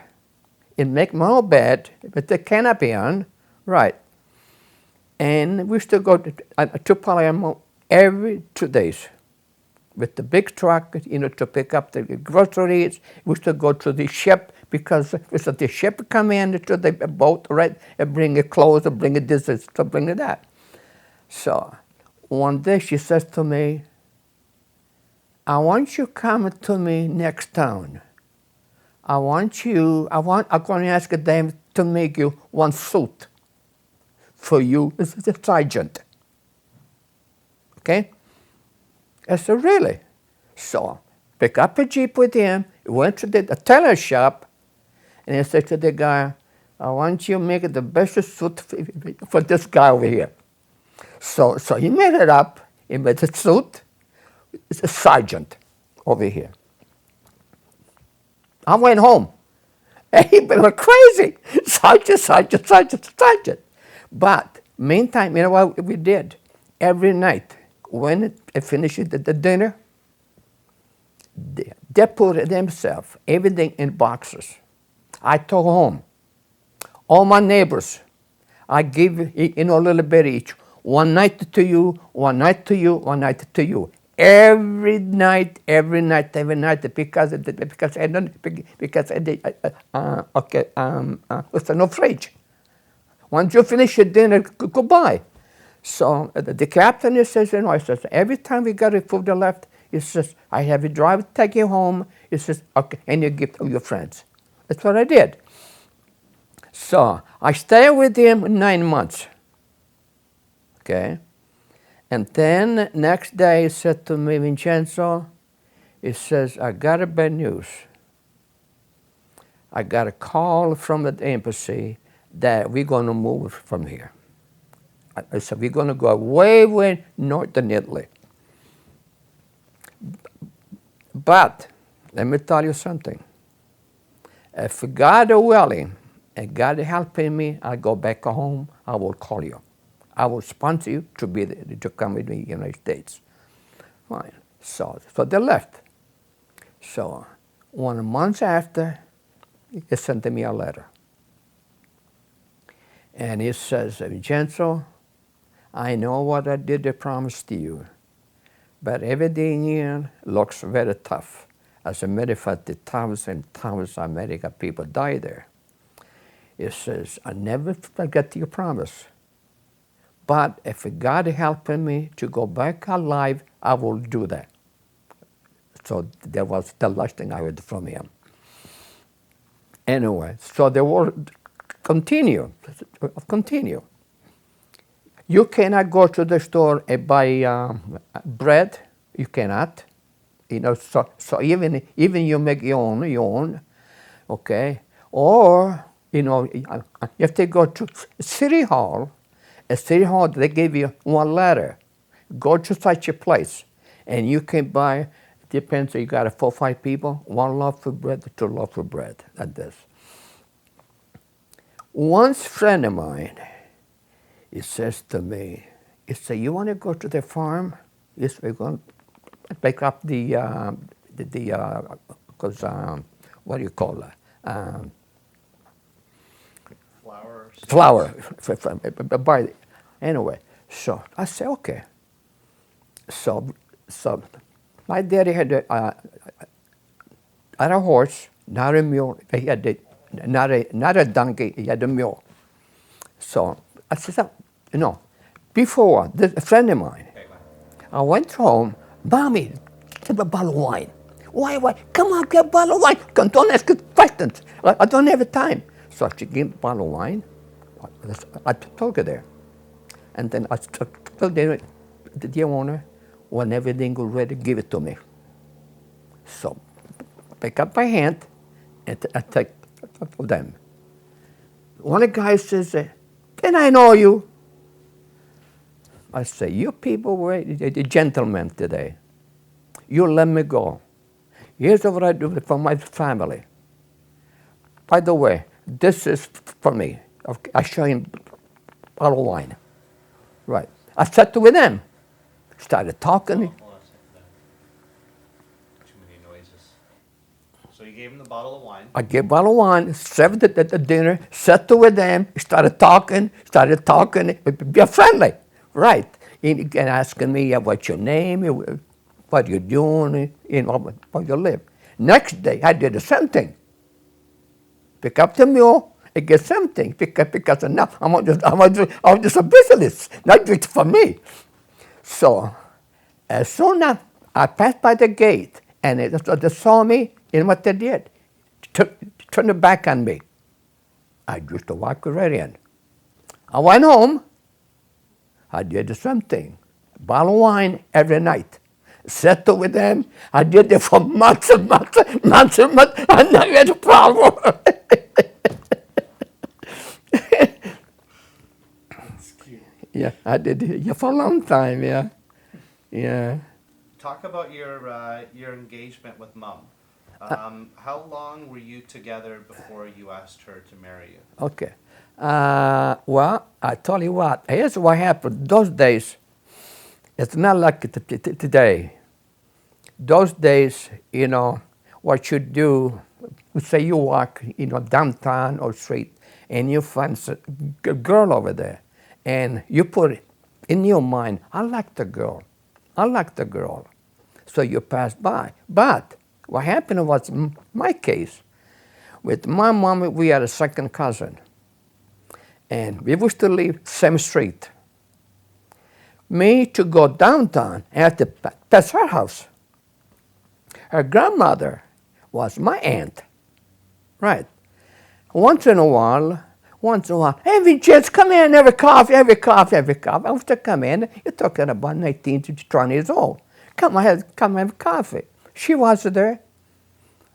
and make my own bed with the canopy on, right. And we used to go to Palermo every 2 days with the big truck, you know, to pick up the groceries. We used to go to the ship because the ship come in to the boat, right, and bring the clothes, and bring this, to bring that. So one day she says to me, I want you to come to me next town. I'm going to ask them to make you one suit for you as a sergeant. Okay? I said, really? So, pick up a Jeep with him, went to the tailor shop, and I said to the guy, I want you to make the best suit for this guy over here. So he made it up, he made a suit, it's a sergeant over here. I went home. And he went crazy. Sergeant. But meantime, you know what we did? Every night, when I finished the dinner, they put themselves, everything in boxes. I took home. All my neighbors, I give, you know, a little bit each. One night to you, one night to you, one night to you. Every night, because I don't, because I did, with no fridge. Once you finish your dinner, goodbye. So the captain, he says, you know, he says, every time we got a food left, he says, I have you drive, take you home. He says, okay, and you give to your friends. That's what I did. So I stayed with him 9 months. Okay. And then next day he said to me, Vincenzo, he says, I got a bad news. I got a call from the embassy that we're going to move from here. I said, we're going to go way north in Italy. But let me tell you something. If God is willing and God is helping me, I'll go back home, I will call you. I will sponsor you to come with me in the United States. Fine. So they left. So 1 month after, he sent me a letter. And he says, Vincenzo, I know what I did, I promised to you, but everything here looks very tough. As a matter of fact, thousands and thousands of American people died there. He says, I never forget your promise. But if God helping me to go back alive, I will do that. So that was the last thing I heard from him. Anyway, so the war continue. You cannot go to the store and buy bread. You cannot. You know, so even you make your own, okay? Or, you know, you have to go to City Hall. At City Hall, they give you one letter. Go to such a place, and you can buy, depends, you got 4 or 5 people, 1 loaf of bread, 2 loaves of bread, like this. One friend of mine, he says to me, he said, you want to go to the farm? Yes, we're going to pick up because, what do you call that? Flowers. Flour. Anyway, so I said, okay. So my daddy had a horse, not a mule. He had not a donkey, he had a mule. So I said, you know, before, a friend of mine, I went home, Mommy, get a bottle of wine. Why? Come on, get a bottle of wine. Don't ask questions. I don't have time. So she gave me a bottle of wine. I took her there. And then I told the dear owner, when everything was ready, give it to me. So pick up my hand and I take them. One of the guys says, can I know you? I say, you people were the gentlemen today. You let me go. Here's what I do for my family. By the way, this is for me. Okay, I show him a bottle of wine. Right. I sat with them. Started talking. Hold on a second. Too many noises. So you gave him the bottle of wine. I gave a bottle of wine, served it at the dinner, sat with them, started talking, be friendly. Right. And asking me what's your name, what you're doing, you know, where you live. Next day, I did the same thing. Pick up the mule and get something because now I'm just a business, not just for me. So as soon as I passed by the gate and they saw me, you know what they did? Turned it back on me. I just walked right in. I went home. I did the same thing. Bottle of wine every night. Sat with them. I did it for months and months and months. I never had a problem. That's cute. Yeah, I did it for a long time, yeah. Yeah. Talk about your engagement with Mom. How long were you together before you asked her to marry you? Okay. Well, I tell you what, here's what happened. Those days, it's not like today. Those days, you know, what you do, say you walk, you know, downtown or street, and you find a girl over there, and you put it in your mind, I like the girl. So you pass by. But what happened was, my case, with my mom, we had a second cousin. And we used to live same street. Me to go downtown, I had to pass her house. Her grandmother was my aunt. Right. Once in a while, hey, Vincenzo, come in, have a coffee. I was to come in. You're talking about 19 to 20 years old. Come have a coffee. She was there.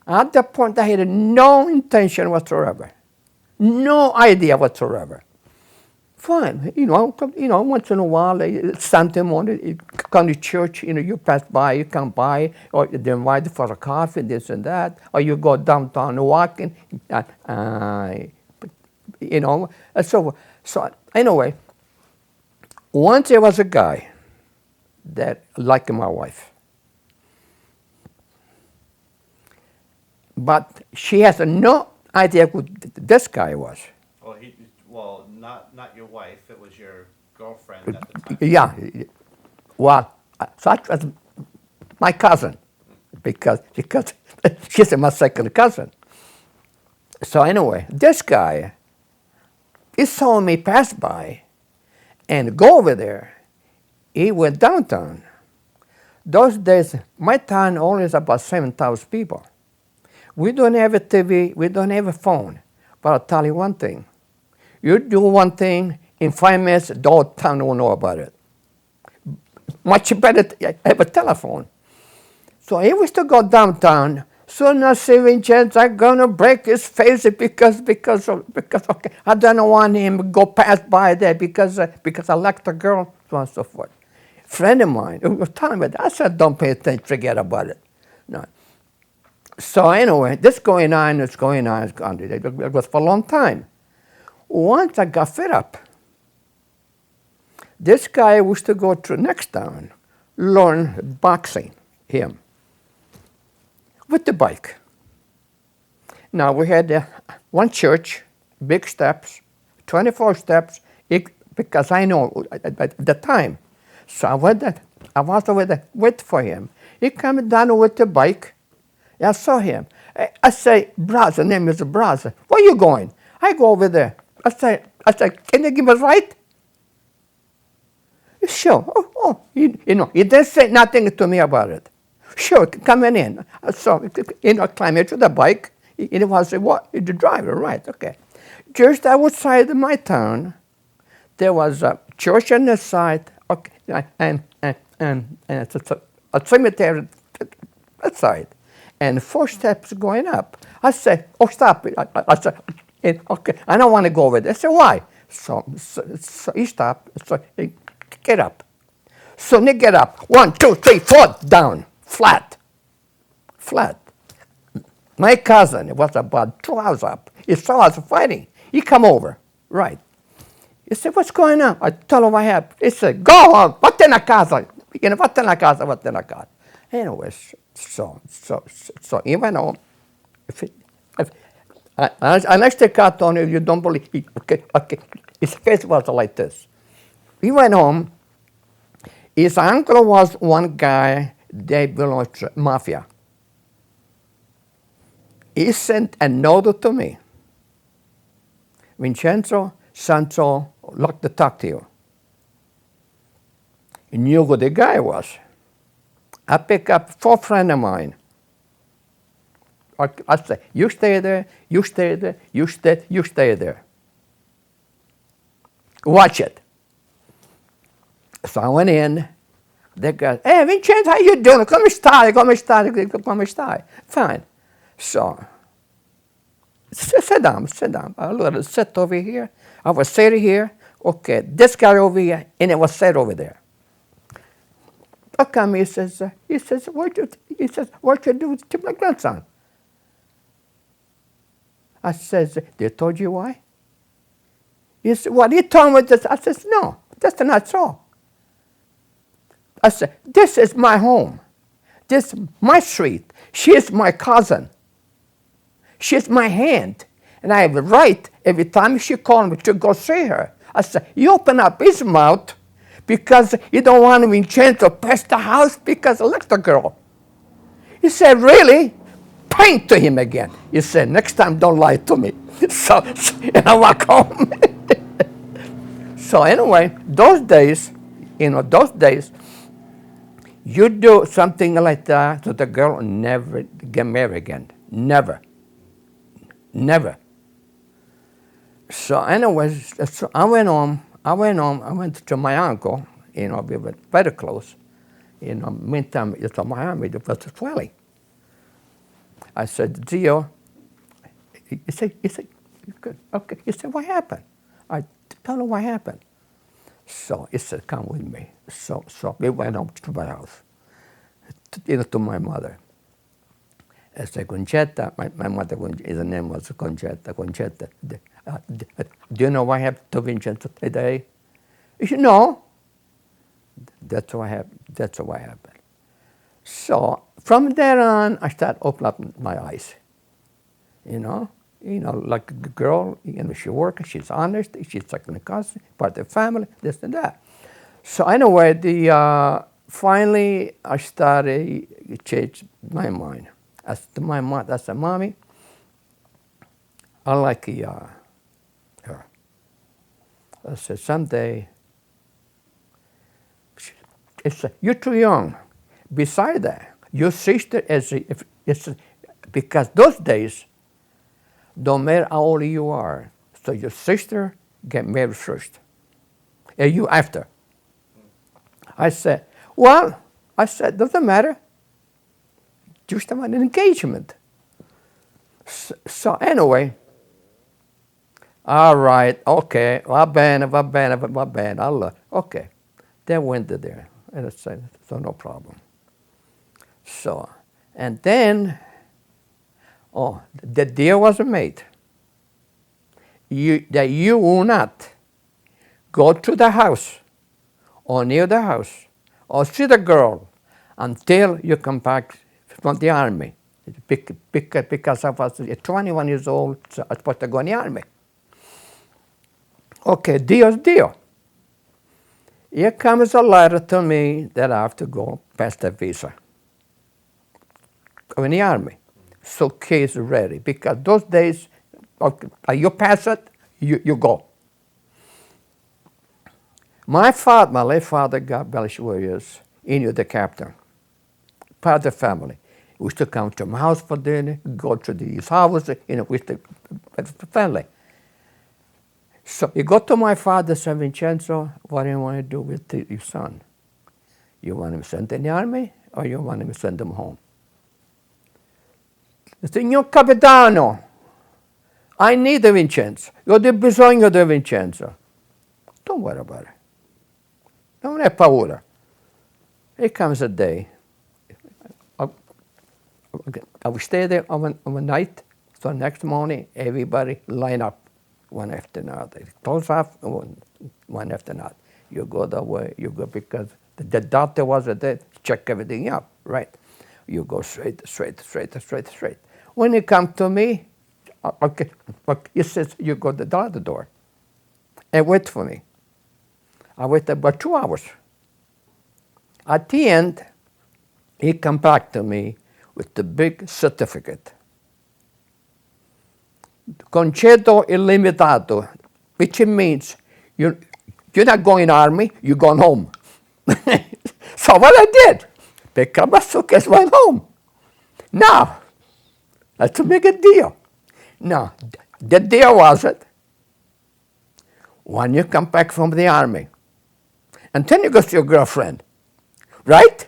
At that point, I had no intention whatsoever. No idea whatsoever. Fine, you know, once in a while, Sunday morning, you come to church, you know, you pass by, you come by, or they invite you for a coffee, this and that, or you go downtown walking, you know. So anyway, once there was a guy that liked my wife. but she has no idea who this guy was. Well, not your wife. It was your girlfriend at the time. Yeah, well, that was my cousin, because she's my second cousin. So anyway, this guy, he saw me pass by and go over there. He went downtown. Those days, my town only is about 7,000 people. We don't have a TV, we don't have a phone. But I'll tell you one thing. You do one thing, in 5 minutes, the whole town will know about it. Much better to have a telephone. So he was to go downtown. Soon as see Vincenzo, I'm gonna break his face because okay, I don't want him to go pass by there because I like the girl, so on and so forth. Friend of mine who was telling me that, I said, don't pay attention, forget about it. No. So anyway, this going on, it's going on, it's going on. It was for a long time. Once I got fed up, this guy was to go to next town, learn boxing, him, with the bike. Now we had one church, big steps, 24 steps, because I know at the time. So I was over there, wait for him. He came down with the bike. I saw him. I say, brother, name is brother. Where you going? I go over there. I say, can you give us a ride? Sure. He didn't say nothing to me about it. Sure, coming in. So, climb into the bike. It was the driver, right? Okay. Just outside my town, there was a church on the side, okay, and a cemetery that side, and 4 steps going up. I said, oh, stop. I said, okay, I don't want to go over there. I said, why? So he stopped. So he get up. So they get up. 1, 2, 3, 4, down, flat. My cousin was about 2 hours up. He saw us fighting. He come over, right. He said, what's going on? I told him what happened. He said, go home. What in a casa? What in a casa? Anyways, so he went home. Unless they cut on you, you don't believe. Okay. His face was like this. He went home. His uncle was one guy, they belonged to mafia. He sent a note to me. Vincenzo, Santo, like to talk to you. He knew who the guy was. I pick up 4 friends of mine. I say, you stay there, you stay there, you stay there. Watch it. So I went in. The guy, hey, Vincenzo, how you doing? Come stai? Fine. So, sit down. I let it sit over here. I was sitting here. Okay, this guy over here, and it was set over there. I come, he says, what you do to my grandson? I says, they told you why? He said, what, he told me this? I says, no, that's not so. I said, this is my home. This is my street. She is my cousin. She's my hand. And I have the right, every time she calls me, to go see her. I said, you open up his mouth because you don't want Vincenzo to pass the house because I like the girl. He said, really? Point to him again. He said, next time don't lie to me. So and I walk home. So anyway, those days, you do something like that, so the girl will never get married again. Never. So anyways, so I went home. I went to my uncle. We were very close. Meantime, it's in Miami. It was swelling. I said, Gio. He said, good. Okay. He said, what happened? I told him what happened. So he said, come with me. So we went home to my house, to my mother. I said, Concetta, my mother, his name was Concetta. Do you know what happened to Vincenzo today? He said, no. That's what happened. So from there on, I started opening up my eyes. Like the girl, she works, she's honest, she's second cousin, part of the family, this and that. So anyway, finally I started to change my mind. I said, Mommy, I like her. I said, someday, you're too young. Beside that, your sister because those days, don't matter how old you are. So your sister get married first, and you after. I said, doesn't matter. Just have an engagement. So anyway, all right, okay, va bene, Allah, okay. They went there, and I said, so no problem. So, and then, the deal was made. That you will not go to the house or near the house or see the girl until you come back from the army. Because I was 21 years old, so I was supposed to go in the army. Okay, deal. Here comes a letter to me that I have to go past the visa. Go in the army. So case ready, because those days, you pass it, you go. My late father, God bless years, he knew the captain, part of the family. We used to come to my house for dinner, go to his house, with the family. So he got to my father, said, Vincenzo, what do you want to do with your son? You want him sent in the army, or you want him to send him home? Signor Capitano, I need the Vincenzo. Io ho bisogno di Vincenzo. Don't worry about it. Non have paura. Here comes a day. I will stay there overnight, so next morning, everybody line up one after another. Close off, one after another. You go that way, you go because the doctor was there, check everything up, right? You go straight. When you come to me, he says, you go to the other door and wait for me. I waited about 2 hours. At the end, he come back to me with the big certificate. Concedo illimitato, which means you're not going army, you're going home. So what I did, pick up my suitcase, went home. Now, let's make a deal. Now, the deal was it, when you come back from the army, and then you go to your girlfriend, right?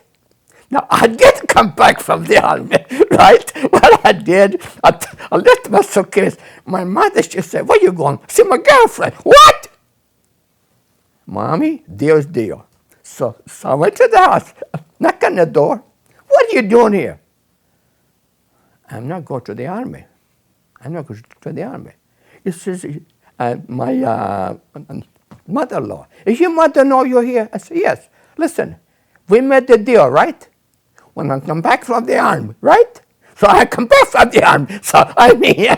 Now, I did come back from the army, right? What I did, I left my suitcase. My mother, she said, where you going? See my girlfriend. What? Mommy, deal's deal. So I went to the house, knock on the door. What are you doing here? I'm not going to the army. I'm not going to the army. He says, my mother-in-law, is your mother know you're here? I said, yes. Listen, we made the deal, right? When I come back from the army, right? So I come back from the army. So I mean,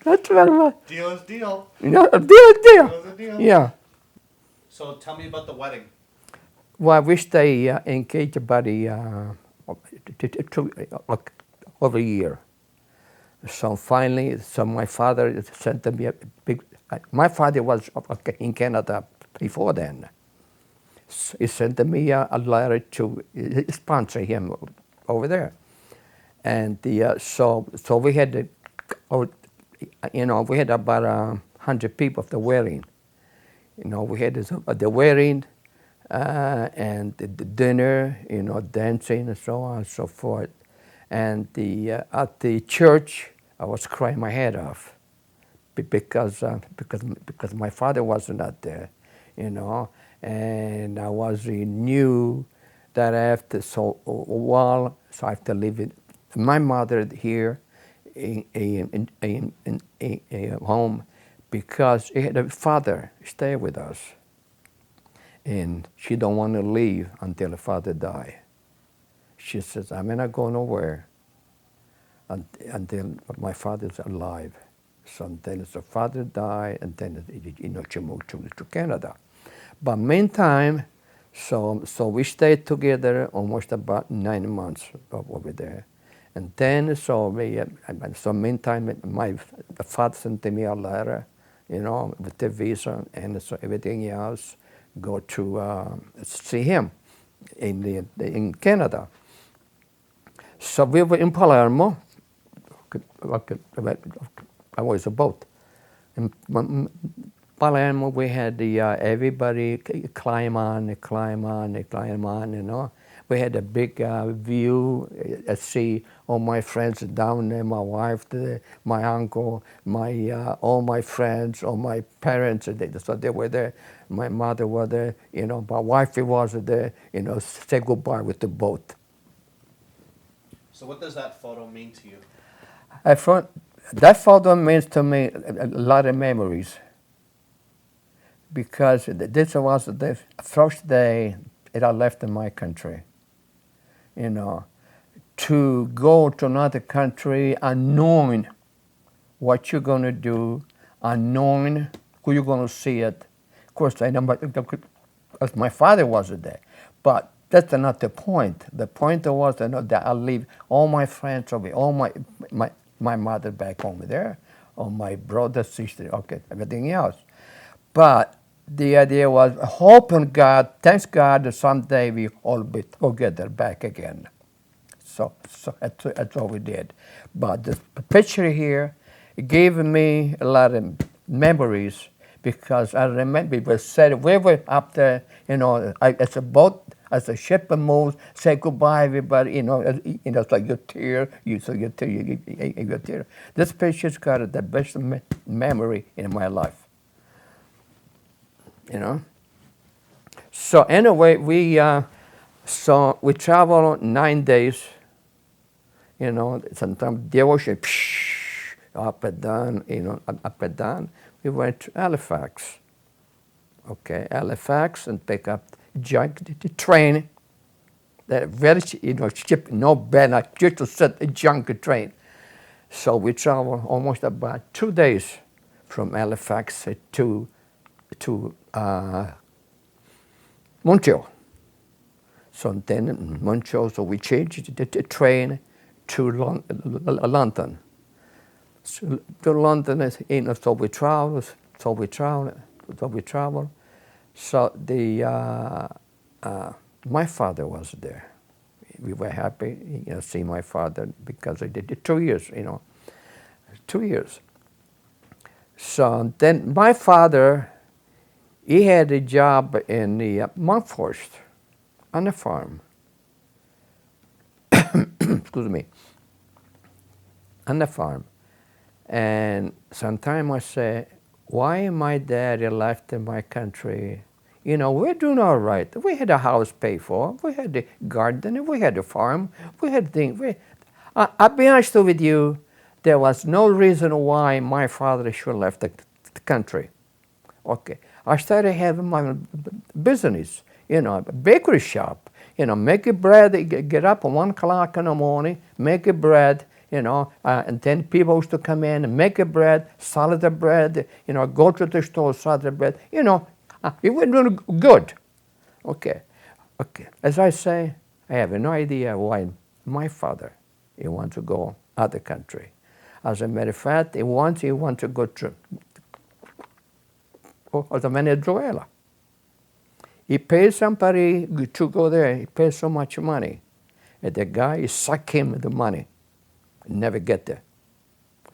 that's what Deal is deal. deal. Deal is a deal. Yeah. So tell me about the wedding. Well, we stay engaged about over a year. So finally, my father sent me a big. My father was in Canada before then. So he sent me a letter to sponsor him over there, and so we had, we had about 100 people at the wedding. We had the wedding, and the dinner, dancing and so on and so forth. And at the church, I was crying my head off because my father wasn't out there, and I knew that after so a while, so I have to leave it. My mother here in home because he had a father stay with us, and she don't want to leave until the father die. She says, I'm not going nowhere until my father's alive. So then his father died, and then she moved to Canada. But meantime, so we stayed together almost about 9 months over there, and then so meantime my father sent me a letter, with the visa and so everything else, go to see him in Canada. So we were in Palermo. I was a boat. In Palermo, we had everybody climb on, We had a big view, see all my friends down there, my wife there, my uncle, all my friends, all my parents, so they were there. My mother was there, my wife was there, say goodbye with the boat. So what does that photo mean to you? That photo means to me a lot of memories, because this was the first day that I left in my country. To go to another country unknowing what you're going to do, unknowing who you're going to see it. Of course, I know, because my father wasn't there, but that's not the point. The point was that I'll leave all my friends over, all my mother back home there, all my brother, sister, okay, everything else. But the idea was, hoping God, thanks God, that someday we all be together back again. So that's all we did. But the picture here gave me a lot of memories, because I remember we were up there, as a boat, as a ship moves, say goodbye, everybody, so you tear. This picture's got the best memory in my life. So anyway, we traveled 9 days. Sometimes the ocean, up and down, up and down. We went to Halifax. Okay, Halifax, and pick up the train. That very, ship, no bed, just to set a junk train. So we traveled almost about 2 days from Halifax to Montreal. So then in Montreal, so we changed the train to London. So to London, so we traveled. So my father was there. We were happy, see my father, because I did 2 years, 2 years. So then my father, he had a job in the Montforest on the farm. Excuse me. On the farm. And sometimes I say, why my daddy left in my country? We're doing all right. We had a house paid for. We had a garden. We had a farm. We had things. I'll be honest with you, there was no reason why my father should have left the country. Okay. I started having my business, a bakery shop. Make a bread, get up at 1 o'clock in the morning, make a bread, and then people used to come in and make a bread, sell the bread, go to the store, sell the bread, we were doing good. Okay. As I say, I have no idea why my father, he wanted to go other country. As a matter of fact, he wanted to go to Venezuela. He paid somebody to go there. He paid so much money. And the guy sucked him the money. Never get there.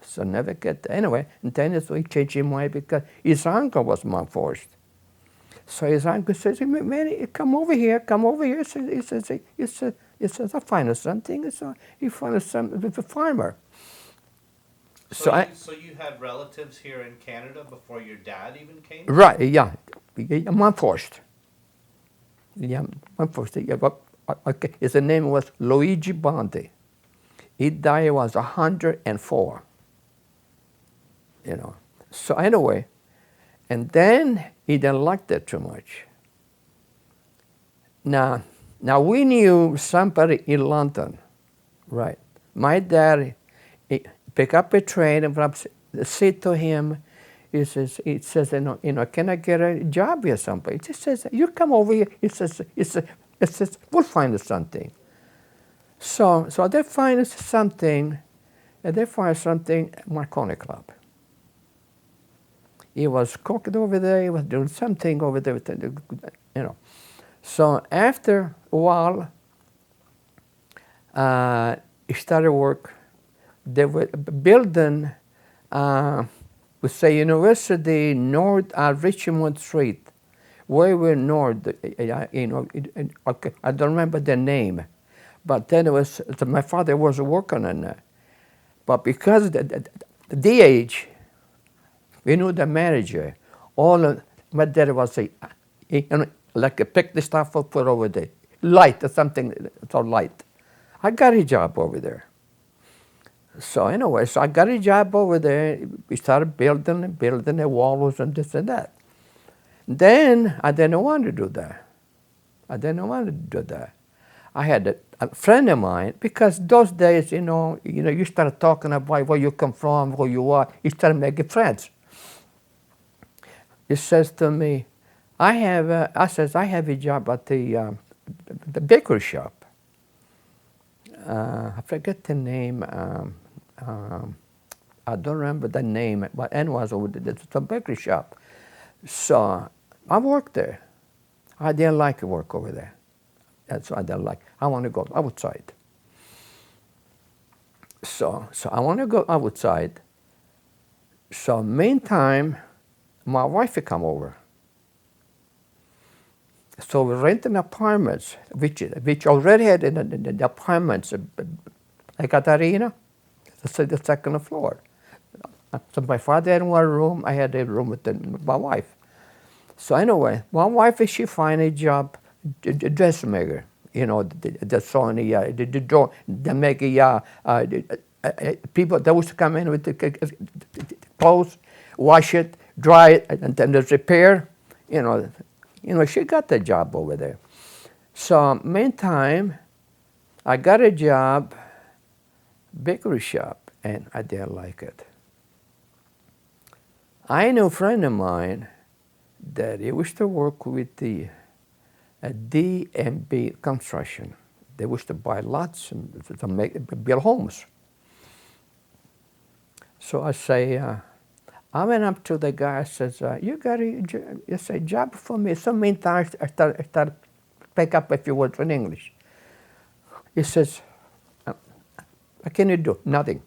So never get there. Anyway, and then so he changed his mind, because his uncle was Montforest. So his uncle says, man, come over here. He says, I find something. So he found a farmer. So you had relatives here in Canada before your dad even came? Right, yeah. Montforest. Yeah, Montforest. Yeah, okay. His name was Luigi Bondi. He died, was 104. So anyway, and then he didn't like that too much. Now we knew somebody in London, right? My dad, he pick up a train and say to him, he says, can I get a job here someplace? He says, you come over here. He says, we'll find us something. So they find us something, and they find something at Marconi Club. He was cooking over there. He was doing something over there, So after a while, he started work. They were building, we say University North Richmond Street, way north. Okay, I don't remember the name, but then it was my father was working on it. But because the age, we knew the manager. My dad was like a pick the stuff up, put over there, light or something, so light. I got a job over there. So anyway, I got a job over there. We started building the walls and this and that. Then I didn't want to do that. I had a friend of mine, because those days, you start talking about where you come from, who you are. You start making friends. He says to me, I have a job at the bakery shop. I forget the name. I don't remember the name, but anyways, it's a bakery shop. So I worked there. I didn't like to work over there. That's what I didn't like. I want to go outside. So I want to go outside. So meantime, my wife would come over. So we rented apartments, which already had in the apartments, like Katarina, the second floor. So my father had one room, I had a room with my wife. So anyway, my wife, she find a job, a dressmaker, the sewing, the door, they make people that used to come in with the clothes, wash it, dry it, and then there's repair, she got the job over there. So meantime, I got a job, bakery shop, and I didn't like it. I knew a friend of mine that he used to work with the D&B construction. They used to buy lots and build homes. So I say, I went up to the guy. I says, "You got a job for me?" So meantime, I started pick up a few words in English. He says, "What can you do?" "Nothing.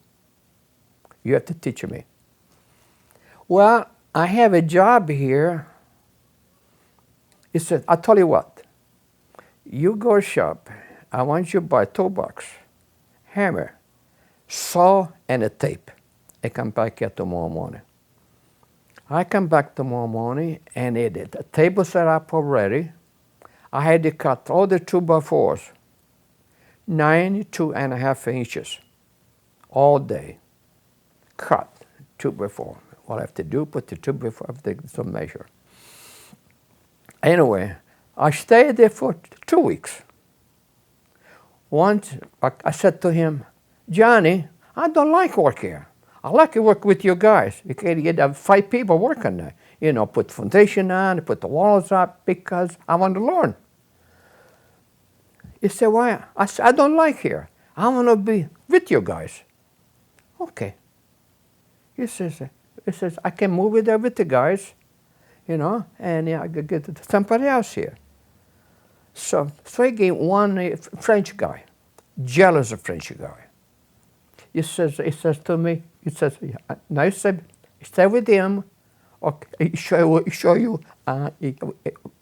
You have to teach me." "Well, I have a job here." He said, "I'll tell you what. You go shop. I want you to buy toolbox, hammer, saw, and a tape. I come back here tomorrow morning." I come back tomorrow morning, and the table set up already. I had to cut all the 2x4s, 92.5 inches, all day. Cut 2x4. What I have to do, put the 2x4 up to some measure. Anyway, I stayed there for 2 weeks. Once I said to him, "Johnny, I don't like work here. I like to work with you guys. You can get 5 people working there. Put foundation on, put the walls up, because I want to learn." He said, "Why?" I said, "I don't like here. I want to be with you guys." "Okay." He says, "I can move it there with the guys, and I could get somebody else here." So he gave one French guy, jealous of French guy. He says to me, "Now you stay with him, okay, show you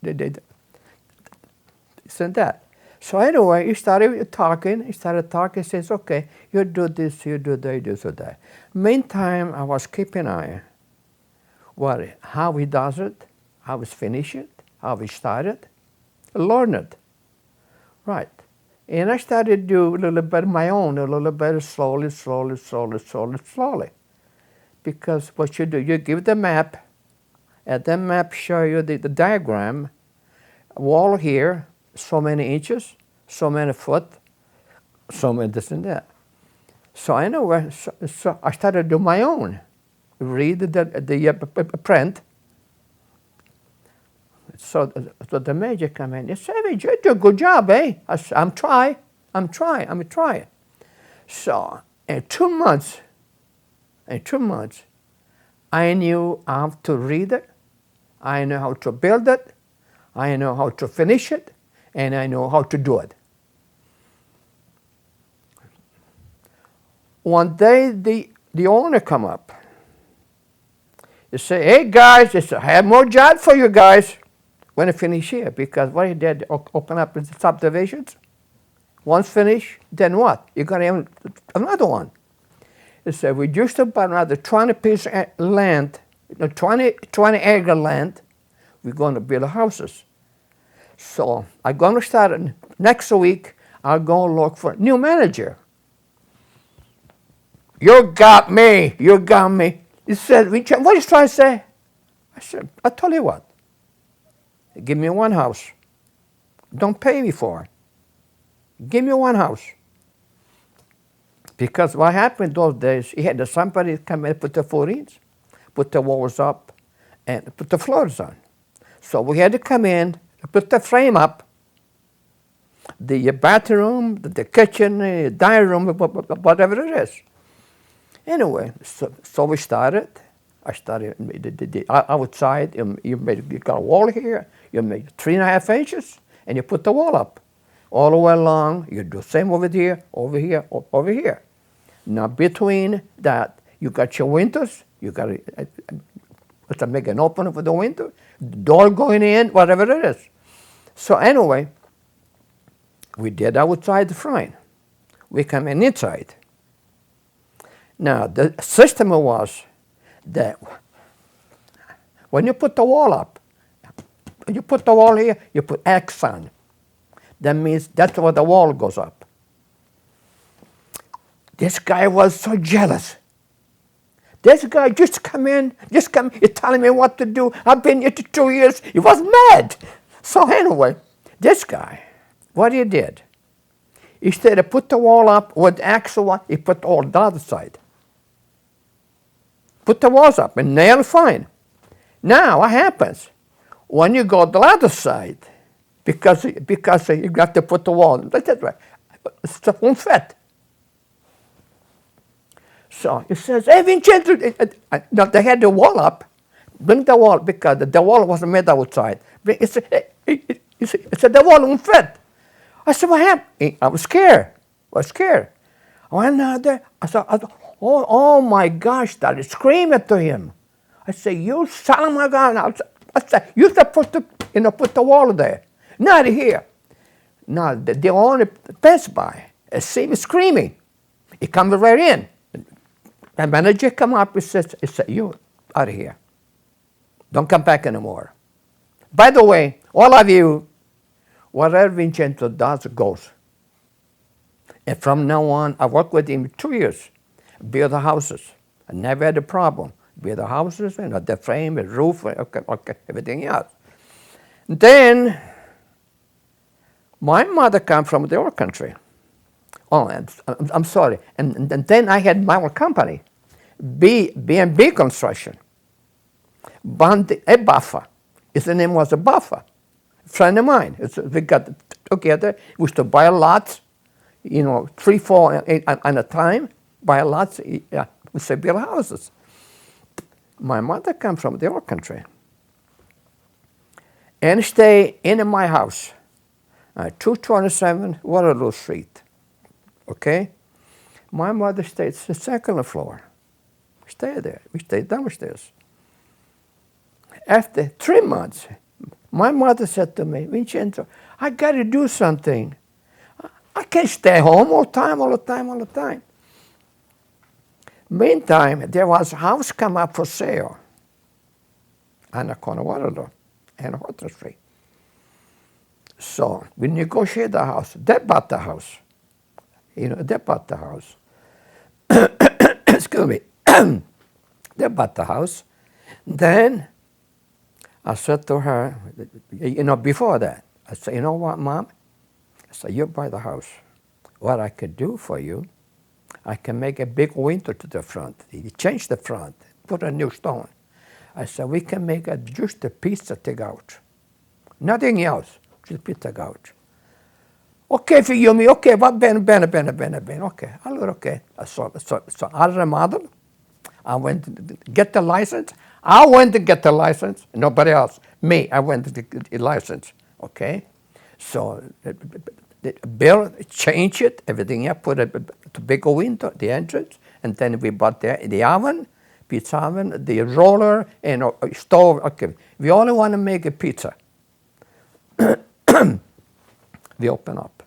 this and that." So anyway, he started talking. He says, "Okay, you do this, you do that, you do that." Meantime, I was keeping an eye how he does it, how he finish it, how he started, learn it. Right. And I started to do a little bit of my own, a little bit slowly. Because what you do, you give the map, and the map show you the diagram, wall here, so many inches, so many foot, so many this and that. So anyway, so I started to do my own. Read the print. So the major come in. He said, "Hey, you do a good job, eh?" I said, I'm trying. So in 2 months, I knew how to read it, I know how to build it, I know how to finish it, and I know how to do it. One day, the owner come up. He say, "Hey guys," he said, "I have more job for you guys when I finish here," because what he did, open up the subdivisions. Once finished, then what? You're going to have another one. He said, "We used to buy another 20 pieces of land, 20 acre land. We're going to build houses." So I'm going to start next week. I'll go look for a new manager. You got me. He said, "What are you trying to say?" I said, "I'll tell you what. Give me one house. Don't pay me for it. Give me one house." Because what happened those days, he had somebody come in, put the footings, put the walls up, and put the floors on. So we had to come in, put the frame up, the bathroom, the kitchen, the dining room, whatever it is. Anyway, so we started. I started outside. You got a wall here. You make 3.5 inches, and you put the wall up all the way along. You do the same over here, over here. Now between that, you got your windows. You got to make an opening for the window, door going in, whatever it is. So anyway, we did outside the frame. We come in inside. Now the system was that when you put the wall up, you put the wall here, you put X on. That means that's where the wall goes up. This guy was so jealous. This guy just come, he's telling me what to do. I've been here 2 years. He was mad. So anyway, this guy, what he did, instead of put the wall up with axle, he put all the other side. Put the walls up and nail fine. Now what happens? When you go the other side, because you got to put the wall, that's right, it won't fit. So he says, "Hey, Vincenzo," no, they had the wall up. Bring the wall, because the wall wasn't made outside. He said, "The wall won't fit." I said, "What happened?" I was scared. I went out there. I said, oh my gosh, started screaming to him. I said, "You son of my God." I said, "You have to put the wall there. Not here." Now, the owner passed by and see me screaming. He comes right in. The manager come up and says, "You out of here. Don't come back anymore. By the way, all of you, whatever Vincenzo does goes." And from now on, I worked with him 2 years, build the houses. I never had a problem. Build the houses, the frame, the roof, everything else. Then, my mother came from the oil country. Oh, I'm sorry. And then I had my own company, B&B Construction. Bondi, a buffer. His name was a buffer. Friend of mine. We got together. We used to buy lots, 3, 4 at a time. Buy lots. We used to build houses. My mother came from the oil country and stay in my house, 227 Waterloo Street. Okay? My mother stayed the second floor. Stay there. We stayed downstairs. After 3 months, my mother said to me, "Vincenzo, I got to do something. I can't stay home all the time. Meantime, there was a house come up for sale on the corner of Waterloo and Horton Street. So we negotiated the house. They bought the house. Excuse me. They bought the house. Then I said to her, before that, I said, "You know what, Mom?" I said, "You buy the house. What I could do for you, I can make a big window to the front. He changed the front, put a new stone. I said, we can make just a pizza takeout. Nothing else, just pizza takeout. Okay, figlio mio, okay, va bene, bene. Okay, allora okay. So I remodeled. I went to get the license. I went to get the license. Nobody else. Me, I went to get the license. Okay, so Bill changed it, everything. Yeah, put a big window, the entrance, and then we bought the oven, pizza oven, the roller, and a stove. Okay, we only want to make a pizza. We open up.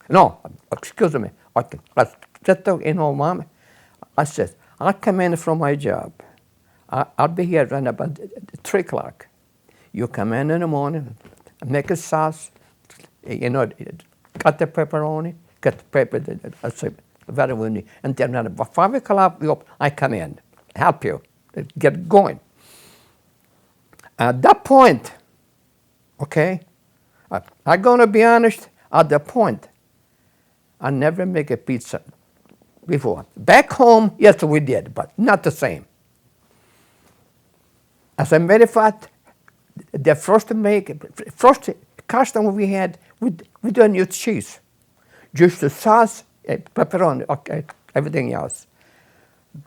No, excuse me. Okay, I said to Mom, I said, I'll come in from my job. I'll be here around about 3 o'clock. You come in the morning, make a sauce, cut the pepperoni, cut the pepper, I say, very windy. And then at about 5 o'clock, I come in, help you, get going. At that point, okay, I'm going to be honest, at that point, I never make a pizza before. Back home, yes, we did, but not the same. As a matter of fact, the first customer we had, we don't use cheese. Just the sauce, pepperoni, okay, everything else.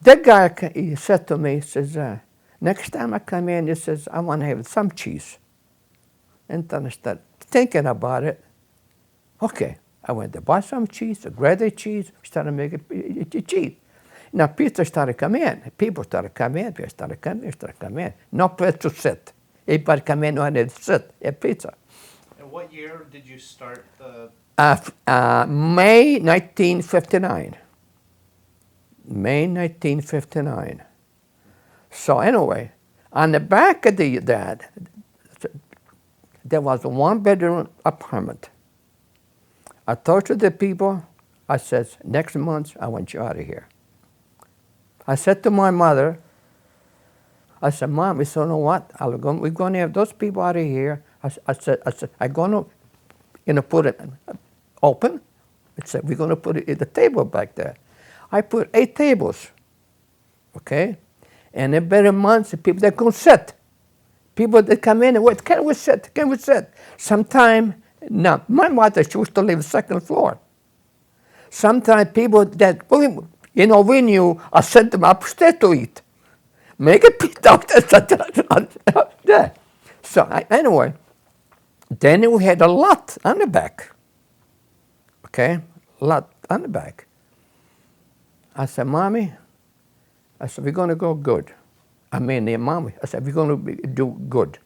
That guy, he said to me, he says, next time I come in, he says, I want to have some cheese. And then I started thinking about it. Okay, I went to buy some cheese, a grated cheese, started making cheese. Now pizza started coming in. People started coming in, started coming in. No place to sit. Everybody come in and they'd sit, eat pizza. And what year did you start the... May 1959. May 1959. So anyway, on the back of that, there was a 1-bedroom apartment. I talked to the people. I said, next month, I want you out of here. I said to my mother, I said, Mom, you know what? We're going to have those people out of here. I said, I'm going to put it open. I said, we're going to put it at the table back there. I put 8 tables, okay? And every month, people that can sit. People that come in and wait, can we sit? Can we sit? Sometime, no, my mother, she used to live second floor. Sometimes people that, we knew, I sent them upstairs to eat. Make a pizza. Yeah. So anyway, then we had a lot on the back. Okay, a lot on the back. I said, Mommy, I said, we're going to go good. Mommy, I said, we're going to do good.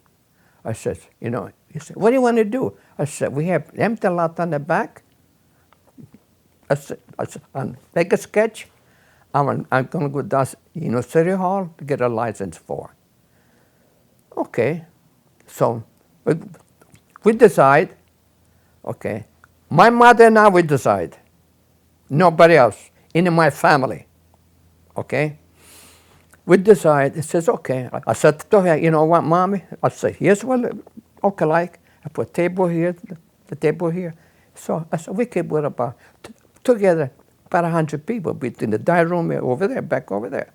I said, he said, what do you want to do? I said, we have empty lot on the back. I said, make a sketch. I'm going to go down, City Hall to get a license for. Okay. So we decide, okay. My mother and I, we decide. Nobody else in my family. Okay. We decide, it says, okay. I said to her, you know what, Mommy? I said, here's what, okay, like, I put table here, the table here. So I said, we could put about, together, about 100 people between the dining room over there, back over there.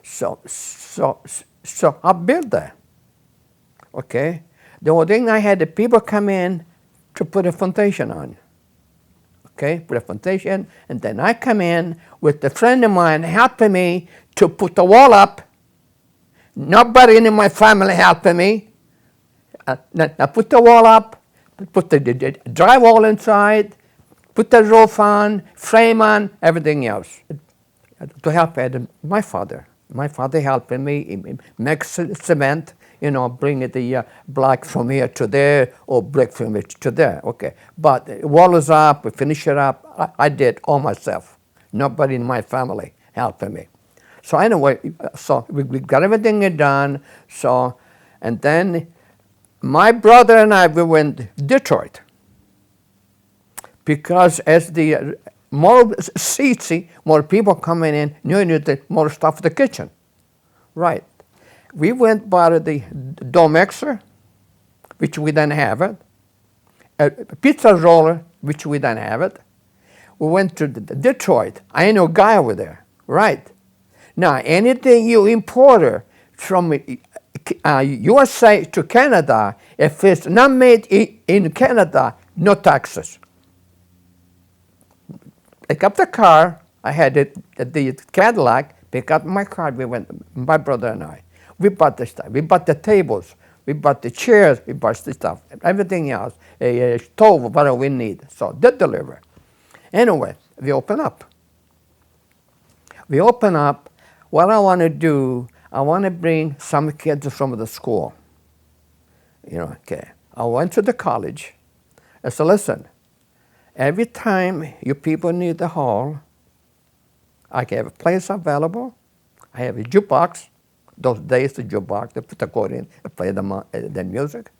So I built that. Okay. The only thing I had the people come in to put a foundation on. Okay, put a foundation, and then I come in with a friend of mine helping me to put the wall up. Nobody in my family helping me. I put the wall up, put the drywall inside, put the roof on, frame on, everything else. To help my father. My father helping me make cement, bring the block from here to there or brick from here to there. Okay, but wall is up, we finish it up. I did all myself. Nobody in my family helping me. So anyway, so we got everything done. So, and then my brother and I, we went to Detroit. Because as the more seats, more people coming in, you need more stuff in the kitchen. Right. We went by the dough mixer, which we didn't have it. A pizza roller, which we didn't have it. we went to Detroit. I know a guy over there, right? Now, anything you import from USA to Canada, if it's not made in Canada, no taxes. Pick up the car. I had the Cadillac. Pick up my car. We went, my brother and I. We bought the stuff. We bought the tables. We bought the chairs. We bought the stuff. Everything else. A stove, whatever we need. So they deliver. Anyway, we open up. We open up. What I want to do, I want to bring some kids from the school. You know, okay. I went to the college. I said, listen, every time you people need the hall, I have a place available. I have a jukebox. Those days, the jukebox, they put the code in, they play the music.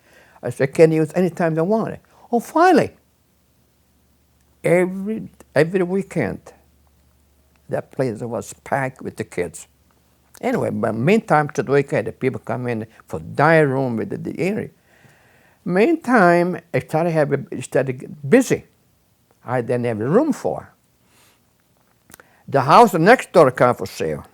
I said, can you use anytime they want it? Oh, finally. Every weekend, that place was packed with the kids. Anyway, but meantime, to the weekend, the people come in for dining room with the area. Meantime, I started getting busy. I didn't have room for. The house next door came for sale.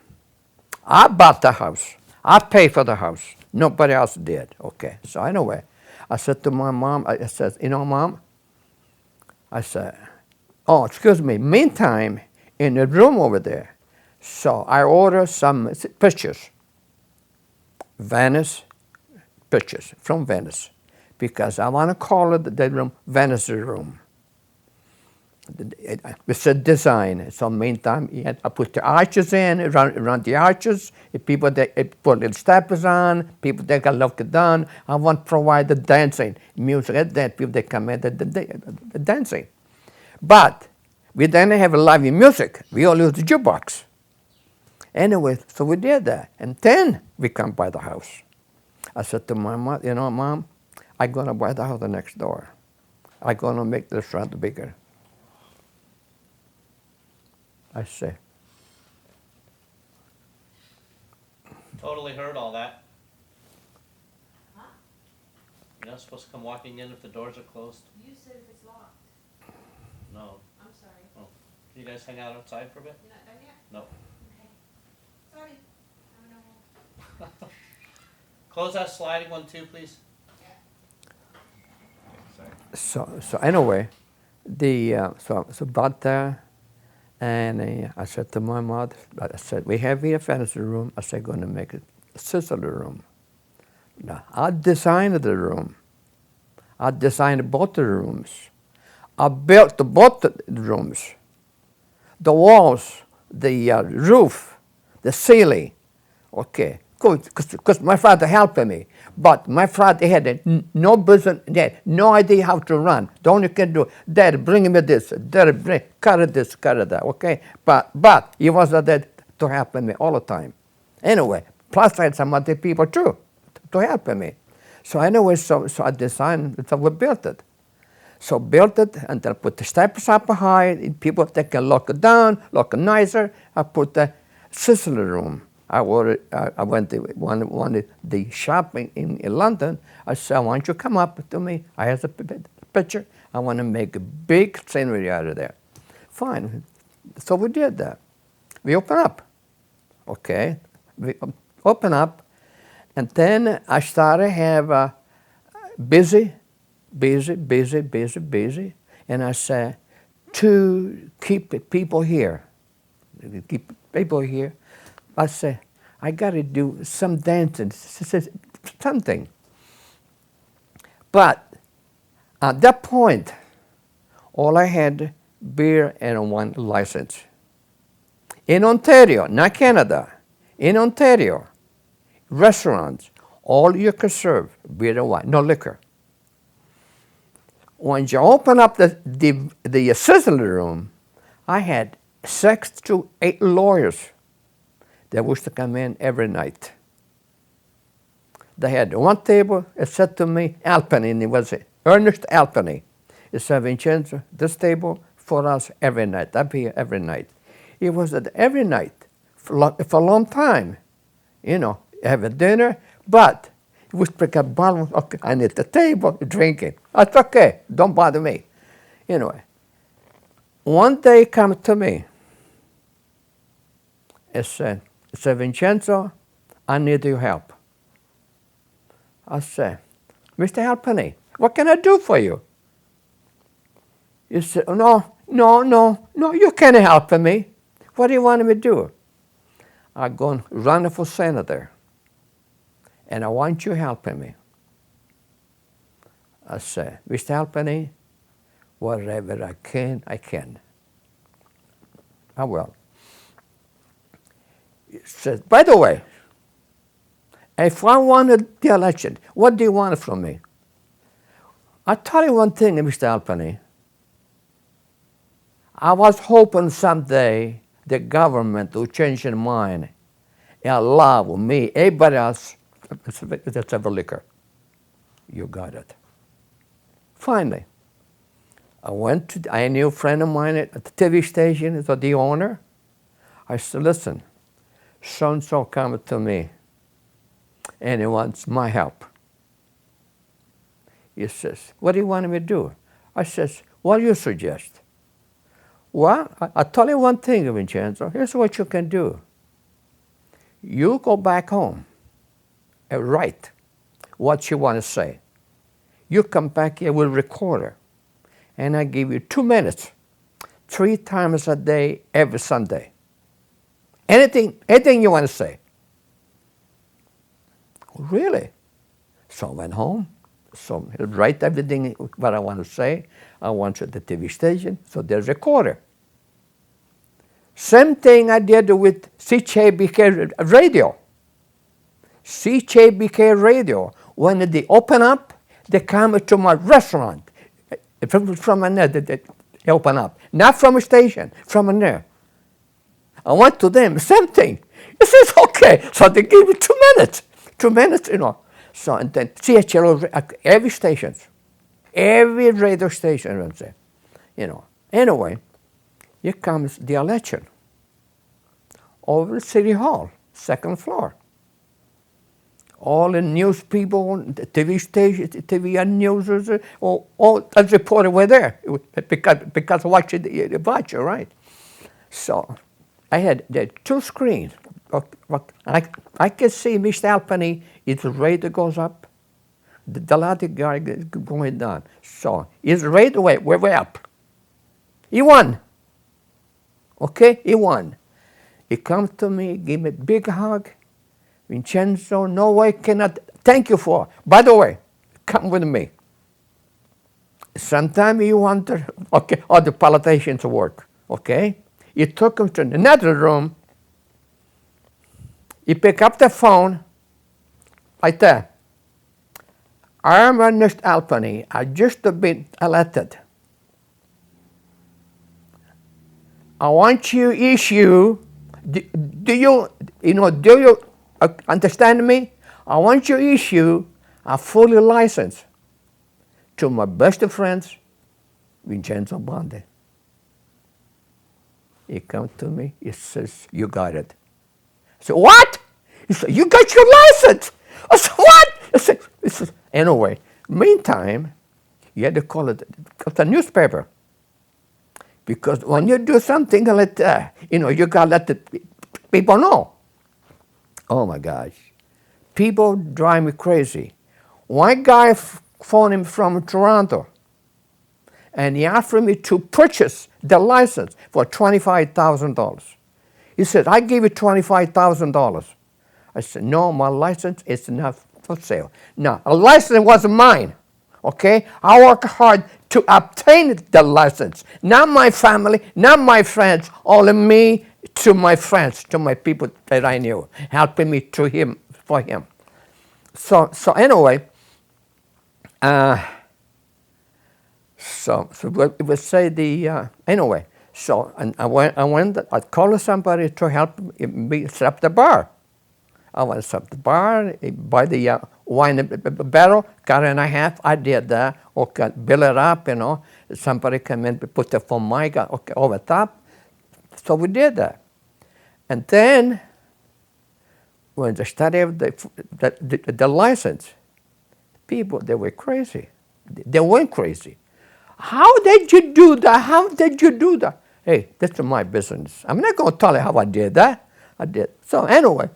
I bought the house. I paid for the house. Nobody else did. Okay. So anyway, I said to my mom, I said, you know, Mom, I said, oh, excuse me. Meantime, in the room over there, so I ordered some pictures. Venice pictures from Venice, because I want to call it the room Venice room. It's a design. So meantime, I put the arches in, around the arches. If people they put little steppers on, people they can look it down. I want to provide the dancing, music, and then people they come in, the dancing. But we didn't have live music. We all used the jukebox. Anyway, so we did that. And then we come by the house. I said to my mom, you know, Mom, I'm going to buy the house next door. I'm going to make the restaurant bigger. I say. Totally heard all that. You're not supposed to come walking in if the doors are closed. You said if it's locked. No. I'm sorry. Oh. Can you guys hang out outside for a bit? You're not done yet? No. Okay. Sorry. I don't know. Close that sliding one too, please. So anyway, so bought there, and I said to my mother, I said, we have here a fantasy room. I said, going to make it a sister room. Now, I designed the room. I designed both the rooms. I built both the rooms. The walls, the roof, the ceiling. Okay, good, because my father helped me. But my father had no business, had no idea how to run. The only can do, Dad, bring me this, Dad, cut this, cut that, okay? But he was there to help me all the time. Anyway, plus I had some other people too to help me. So anyway, so I designed, so we built it. So built it, and then put the steps up high. People, they can look it down, look nicer. I put the Sicily room. I went to wanted the shopping in London. I said, I want you to come up to me. I have a picture. I want to make a big scenery out of there. Fine. So we did that. We open up. Okay. We open up. And then I started have busy. And I said, to keep people here. I said, I got to do some dancing, something. But at that point, all I had beer and wine license. In Ontario, not Canada, in Ontario, restaurants, all you can serve beer and wine, no liquor. When you open up the Sicily room, I had 6 to 8 lawyers that used to come in every night. They had one table, it said to me, Alpini, and it was Ernest Alpini. It said, Vincenzo, this table for us every night. I'd be here every night. It was every night for a long time. You know, have a dinner, but it was pick up bottle, okay, and at the table, drinking. That's okay, don't bother me. Anyway, one day come to me and said, Vincenzo, I need your help. I said, Mr. Halpenny, what can I do for you? He said, no, you can't help me. What do you want me to do? I'm going to run for senator, and I want you helping me. I said, Mr. Halpenny, whatever I can, I can. I will. He said, by the way, if I wanted the election, what do you want from me? I'll tell you one thing, Mr. Halpenny. I was hoping someday the government will change their mind and allow me, everybody else, let's have a liquor. You got it. Finally, I knew a friend of mine at the TV station, the owner. I said, listen, so-and-so coming to me, and he wants my help. He says, what do you want me to do? I says, what do you suggest? Well, I'll tell you one thing, Vincenzo. Here's what you can do. You go back home and write what you want to say. You come back here with a recorder, and I give you 2 minutes, 3 times a day, every Sunday. Anything you want to say. Really? So I went home. So I write everything what I want to say. I went to the TV station, so there's a recorder. Same thing I did with CJBK radio. CJBK radio, when they open up, they come to my restaurant. From a net, they open up. Not from a station, from a net. I went to them, same thing. He says, okay. So they gave me 2 minutes. 2 minutes, So, and then CHLO, every station, every radio station, Anyway, here comes the election. Over City Hall, 2nd floor. All the news people, the TV stations, TV news, all the reporters were there because watching the watch, right? So I had 2 screens. I can see Mr. Halpenny, his radar goes up, the other guy going down. So his radar went way up. He won. Okay, he won. He comes to me, give me a big hug. Vincenzo, no way cannot thank you for. By the way, come with me. Sometime you wonder, okay, how the politicians work, okay? He took him to another room. He picked up the phone, right there. I'm Mr. Halpenny. I just been elected. I want you issue. Do you understand me? I want you issue a fully license to my best friends, Vincenzo Bondi. He comes to me, he says, you got it. I said, what? He said, you got your license. I said, what? I said, anyway, meantime, you had to call it the newspaper. Because when you do something like that, you got to let the people know. Oh my gosh. People drive me crazy. One guy phoned him from Toronto, and he offered me to purchase the license for $25,000. He said, I give you $25,000. I said, no, my license is not for sale. Now, a license wasn't mine, okay? I worked hard to obtain the license. Not my family, not my friends, only me to my friends, to my people that I knew, helping me for him. So anyway, so it would say anyway. So and I called somebody to help me set up the bar. I went to set up the bar, buy the wine barrel, cut it in half. I did that. Okay, build it up, Somebody come in, put the formica over top. So we did that. And then, when they started the license, people, they were crazy. They went crazy. How did you do that? How did you do that? Hey, that's my business. I'm not going to tell you how I did that. I did. So anyway,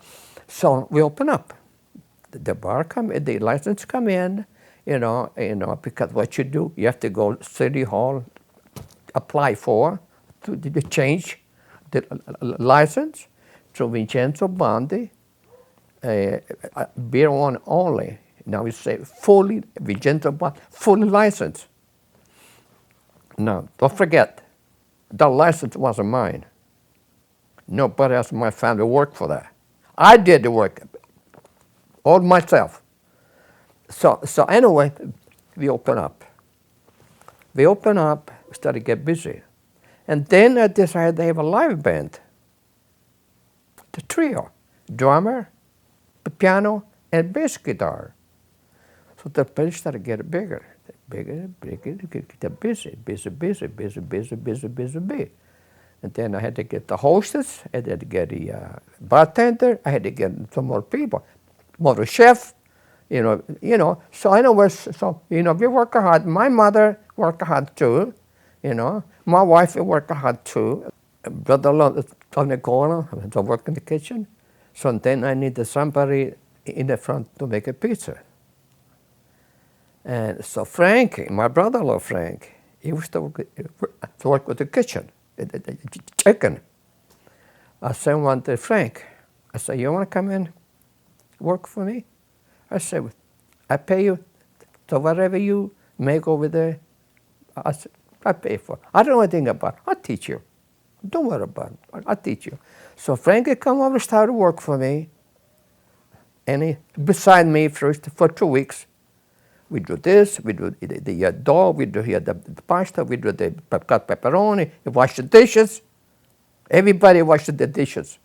so we open up. The bar come in, the license come in, because what you do, you have to go City Hall, apply for, to change the license to Vincenzo Bondi, beer one only. Now we say fully, Vincenzo Bondi, fully licensed. Now, don't forget, the license wasn't mine. Nobody else in my family worked for that. I did the work, all myself. So anyway, we open up. We started to get busy. And then I decided to have a live band. The trio, drummer, the piano, and bass guitar. So the place started to get bigger, get busy. And then I had to get the hostess, I had to get the bartender, I had to get some more people, more chef, So anyway, we work hard. My mother worked hard too, My wife worked hard too. Brother-in-law, Tony Corner, to work in the kitchen. So then I needed somebody in the front to make a pizza. And so Frank, my brother-in-law Frank, he used to work with the kitchen, the chicken. I said one day, Frank, I said, you want to come in, work for me? I said, I pay you, so whatever you make over there, I pay for. I don't know anything about it. I'll teach you. Don't worry about it. I'll teach you. So Frank had come over and started to work for me. And he, beside me for 2 weeks. We do this, we do the dough, we do here the pasta, we do the cut pepperoni, we wash the dishes. Everybody washes the dishes.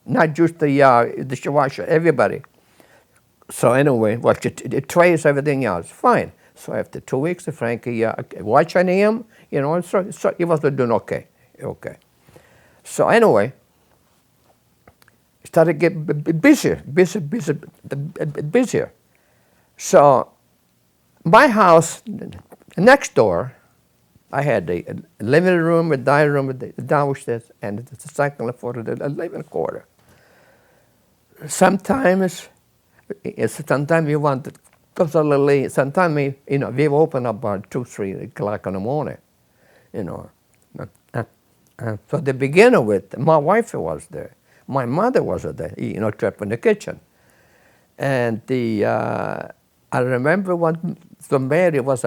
Not just the dishwasher, everybody. So anyway, wash the trays, everything else. Fine. So after 2 weeks, Frankie watching him, so he was doing okay. Okay. So anyway, started to get busier. So my house next door, I had a living room, a dining room, a downstairs, and the second floor, the living quarter. Sometimes you want to go a little late. Sometimes we open up about 2, 3 o'clock in the morning, So to begin with, my wife was there. My mother was there, trapped in the kitchen. And I remember when Mary was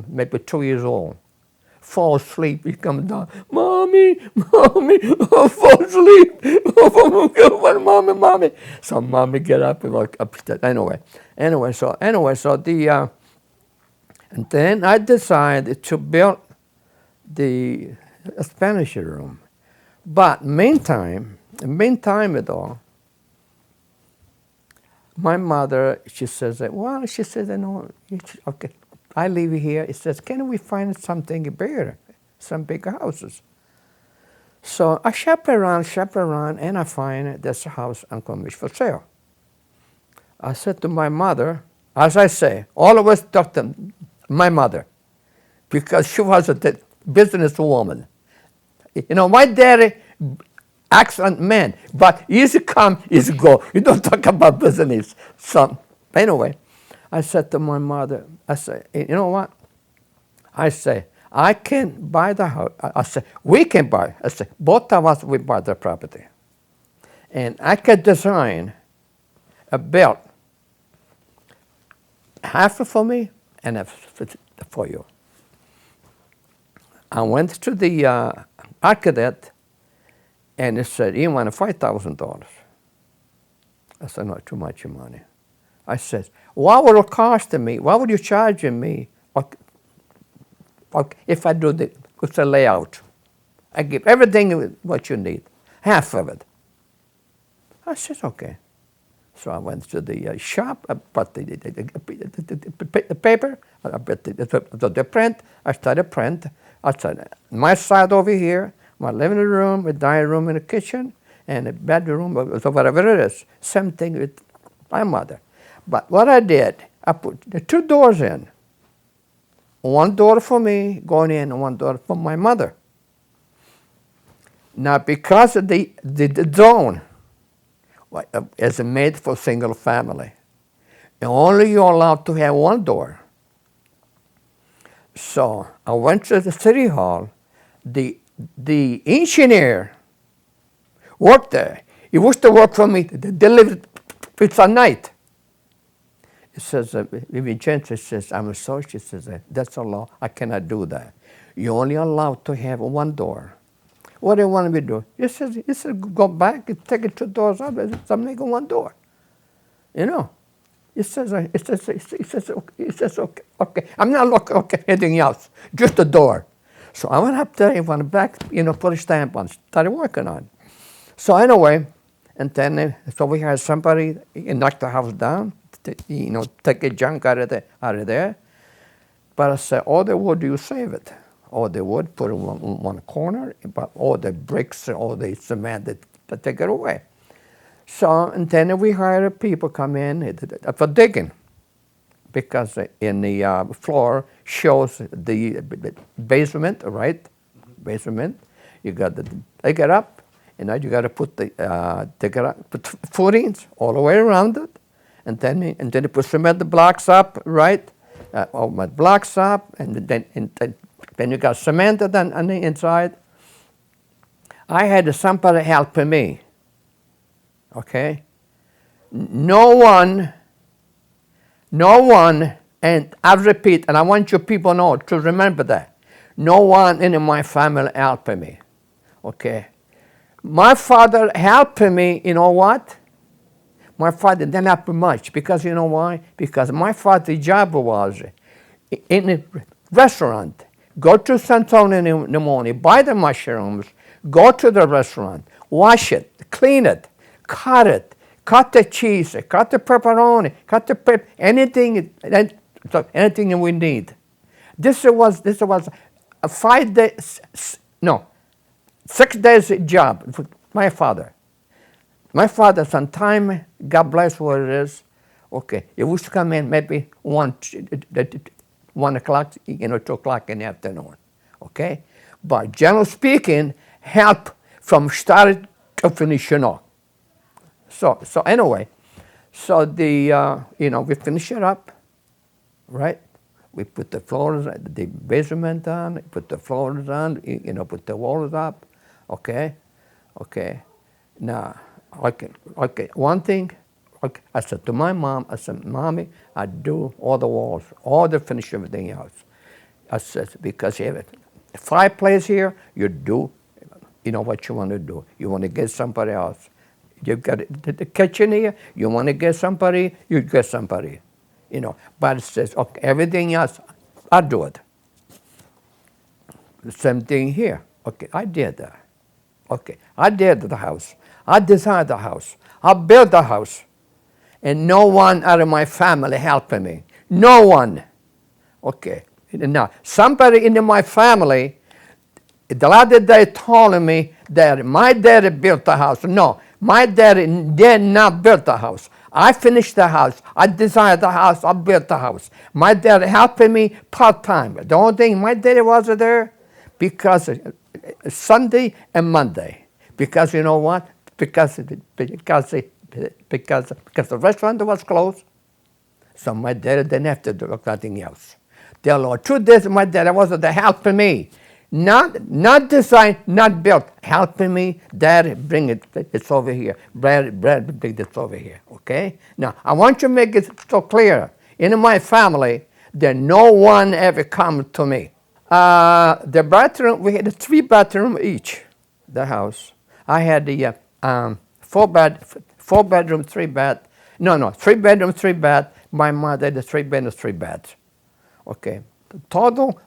maybe 2 years old. Fall asleep, he comes down, Mommy, oh, fall asleep, Mommy. So Mommy get up and walk upstairs. Anyway, so and then I decided to build the Spanish room. But meantime at all, my mother, she says, okay, I live here. It says, can we find something bigger, some bigger houses? So I shop around, and I find this house on Comish for sale. I said to my mother, as I say, all of us talk to my mother, because she was a businesswoman. My daddy, excellent man, but easy come, easy go. You don't talk about business. So anyway, I said to my mother, I say, you know what? I say, I can buy the house. I say, we can buy. I say, both of us, we buy the property. And I can design a belt, half for me and half for you. I went to the architect, and he said, you want $5,000. I said, not too much money. I said, what would it cost me? What would you charge me if I do the layout? I give everything what you need, half of it. I said, okay. So I went to the shop, I bought the paper, I bought the print, I started print. I said, my side over here, my living room, a dining room, and a kitchen, and a bedroom, so whatever it is. Same thing with my mother. But what I did, I put the 2 doors in. one door for me going in and one door for my mother. Now, because of the zone is made for single family, and only you're allowed to have one door. So I went to the city hall. The engineer worked there. He used to work for me. They delivered pizza at night. He says, Vincenzo says, I'm a social. He says, that's a law. I cannot do that. You're only allowed to have one door. What do you want me to do? He says, go back and take it 2 doors out. I'm making one door. You know. He says, okay. I'm not looking, okay, anything else. Just the door. So I went up there and went back, put a stamp on, started working on it. So anyway, and then, so we had somebody knock the house down, take a junk out of there. But I said, all the wood, you save it. All the wood, put it in one corner, but all the bricks, all the cement, they take it away. So, and then we hired people come in for digging, because in the floor shows the basement, right? Mm-hmm. Basement. You got to dig it up, and now you got to put put footings all the way around it, and then you put cement blocks up, right? All my blocks up, and then you got cement on the inside. I had somebody helping me. Okay? No one, and I repeat, and I want you people to remember that. No one in my family helped me. Okay? My father helped me, you know what? My father didn't help me much, because you know why? Because my father's job was in a restaurant. Go to San Antonio in the morning, buy the mushrooms, go to the restaurant, wash it, clean it, cut it, cut the cheese, cut the pepperoni, cut the anything we need. This was a 5 days, no, 6 days job for my father. My father, sometime, God bless what it is, okay, he used to come in maybe 1 o'clock, 2 o'clock in the afternoon, okay? But generally speaking, help from start to finish, So anyway, so we finish it up, right? We put the floors, the basement on, put the floors on, put the walls up, okay? Now, okay, one thing, I said to my mom, I said, Mommy, I do all the walls, all the finish everything else. I said, because you have a fireplace here, you do, what you want to do. You want to get somebody else. You've got the kitchen here, you want to get somebody, you get somebody. But it says, okay, everything else, I do it. The same thing here. Okay, I did that. Okay, I did the house. I designed the house. I built the house. And no one out of my family helping me. No one. Okay. Now, somebody in my family, the other day told me that my daddy built the house. No, my daddy did not build the house. I finished the house. I designed the house. I built the house. My dad helping me part-time. The only thing, my daddy wasn't there because Sunday and Monday. Because you know what? Because the restaurant was closed, so my dad didn't have to do nothing else. The Lord, 2 days my dad wasn't there helping me. Not design, not built, helping me. Dad, bring it, it's over here. Brad, bring this over here, okay? Now, I want you to make it so clear. In my family, that no one ever come to me. The bathroom, we had 3 bathrooms each, the house. I had the 4 bedroom, 3 bath. No, 3 bedroom, 3 bath. My mother, the 3 bedroom, 3 bath. Okay. Total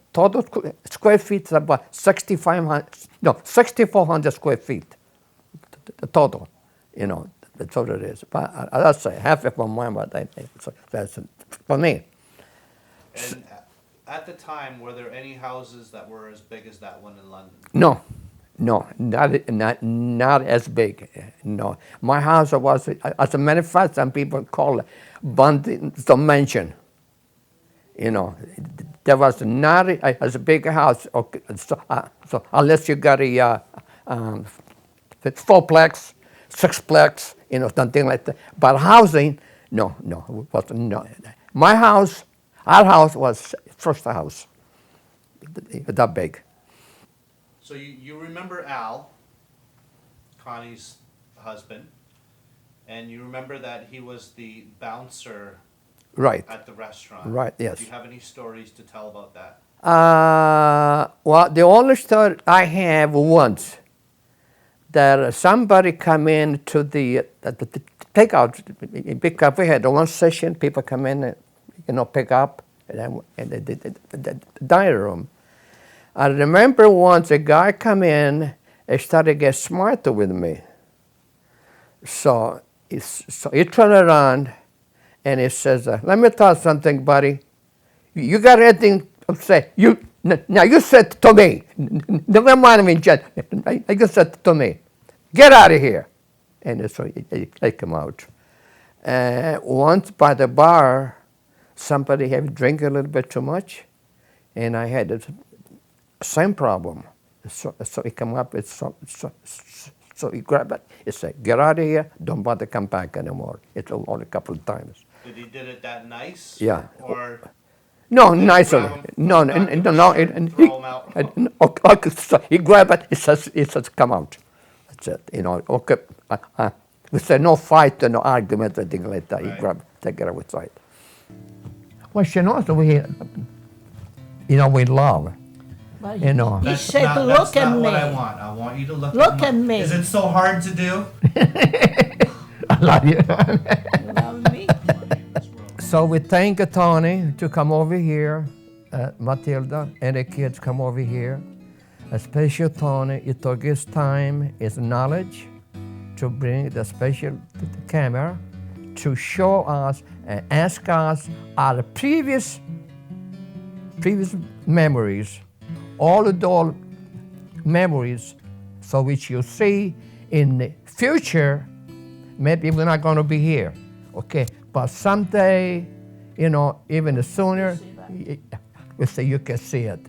square feet is about 6,400 square feet. The total, that's what it is. But I'll say half of my mind, but that's for me. And at the time, were there any houses that were as big as that one in London? No, not as big. No, my house was, as a matter of fact, some people call it Bondi Mansion. there was not a big house. Okay, so unless you got a fourplex, sixplex, something like that. But housing, no, it wasn't. No. My house, our house was first house, that big. So you remember Al, Connie's husband, and you remember that he was the bouncer Right. at the restaurant. Right, yes. Do you have any stories to tell about that? Well, the only story I have once that somebody come in to the takeout, pick up. We had one session, people come in, pick up, and the dining room. I remember once a guy come in and started to get smarter with me. So he turned around and he says, let me tell you something, buddy. You got anything to say? Now you said to me, never mind me, Jen. You said to me, get out of here. And so I come out. Once by the bar, somebody had drank a little bit too much, and I had the same problem. So he come up, so he grabbed it. He said, get out of here, don't bother come back anymore. It's only a couple of times. Did he did it that nice? Yeah. Or No, did he nicely. grab him No, from the back of his no. shirt and throw him out? Okay, so he grabbed it. He says, come out. That's it. Okay. We said no fight, no argument, or anything like that. He Right. grabbed, take it outside. Well, so we love. But You know. he That's said, not, look that's at not me. what I want. I want you to look Look at at me. Is it so hard to do? I love you. Love me. So we thank Tony to come over here, Matilda, and the kids come over here. Especially Tony, it took his time, his knowledge to bring the special camera to show us and ask us our previous memories, all of those memories, so which you see in the future. Maybe we're not going to be here, okay? But someday, even sooner, we say you can see it.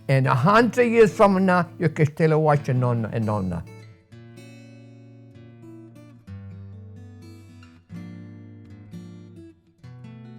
And 100 years from now, you can still watch it on.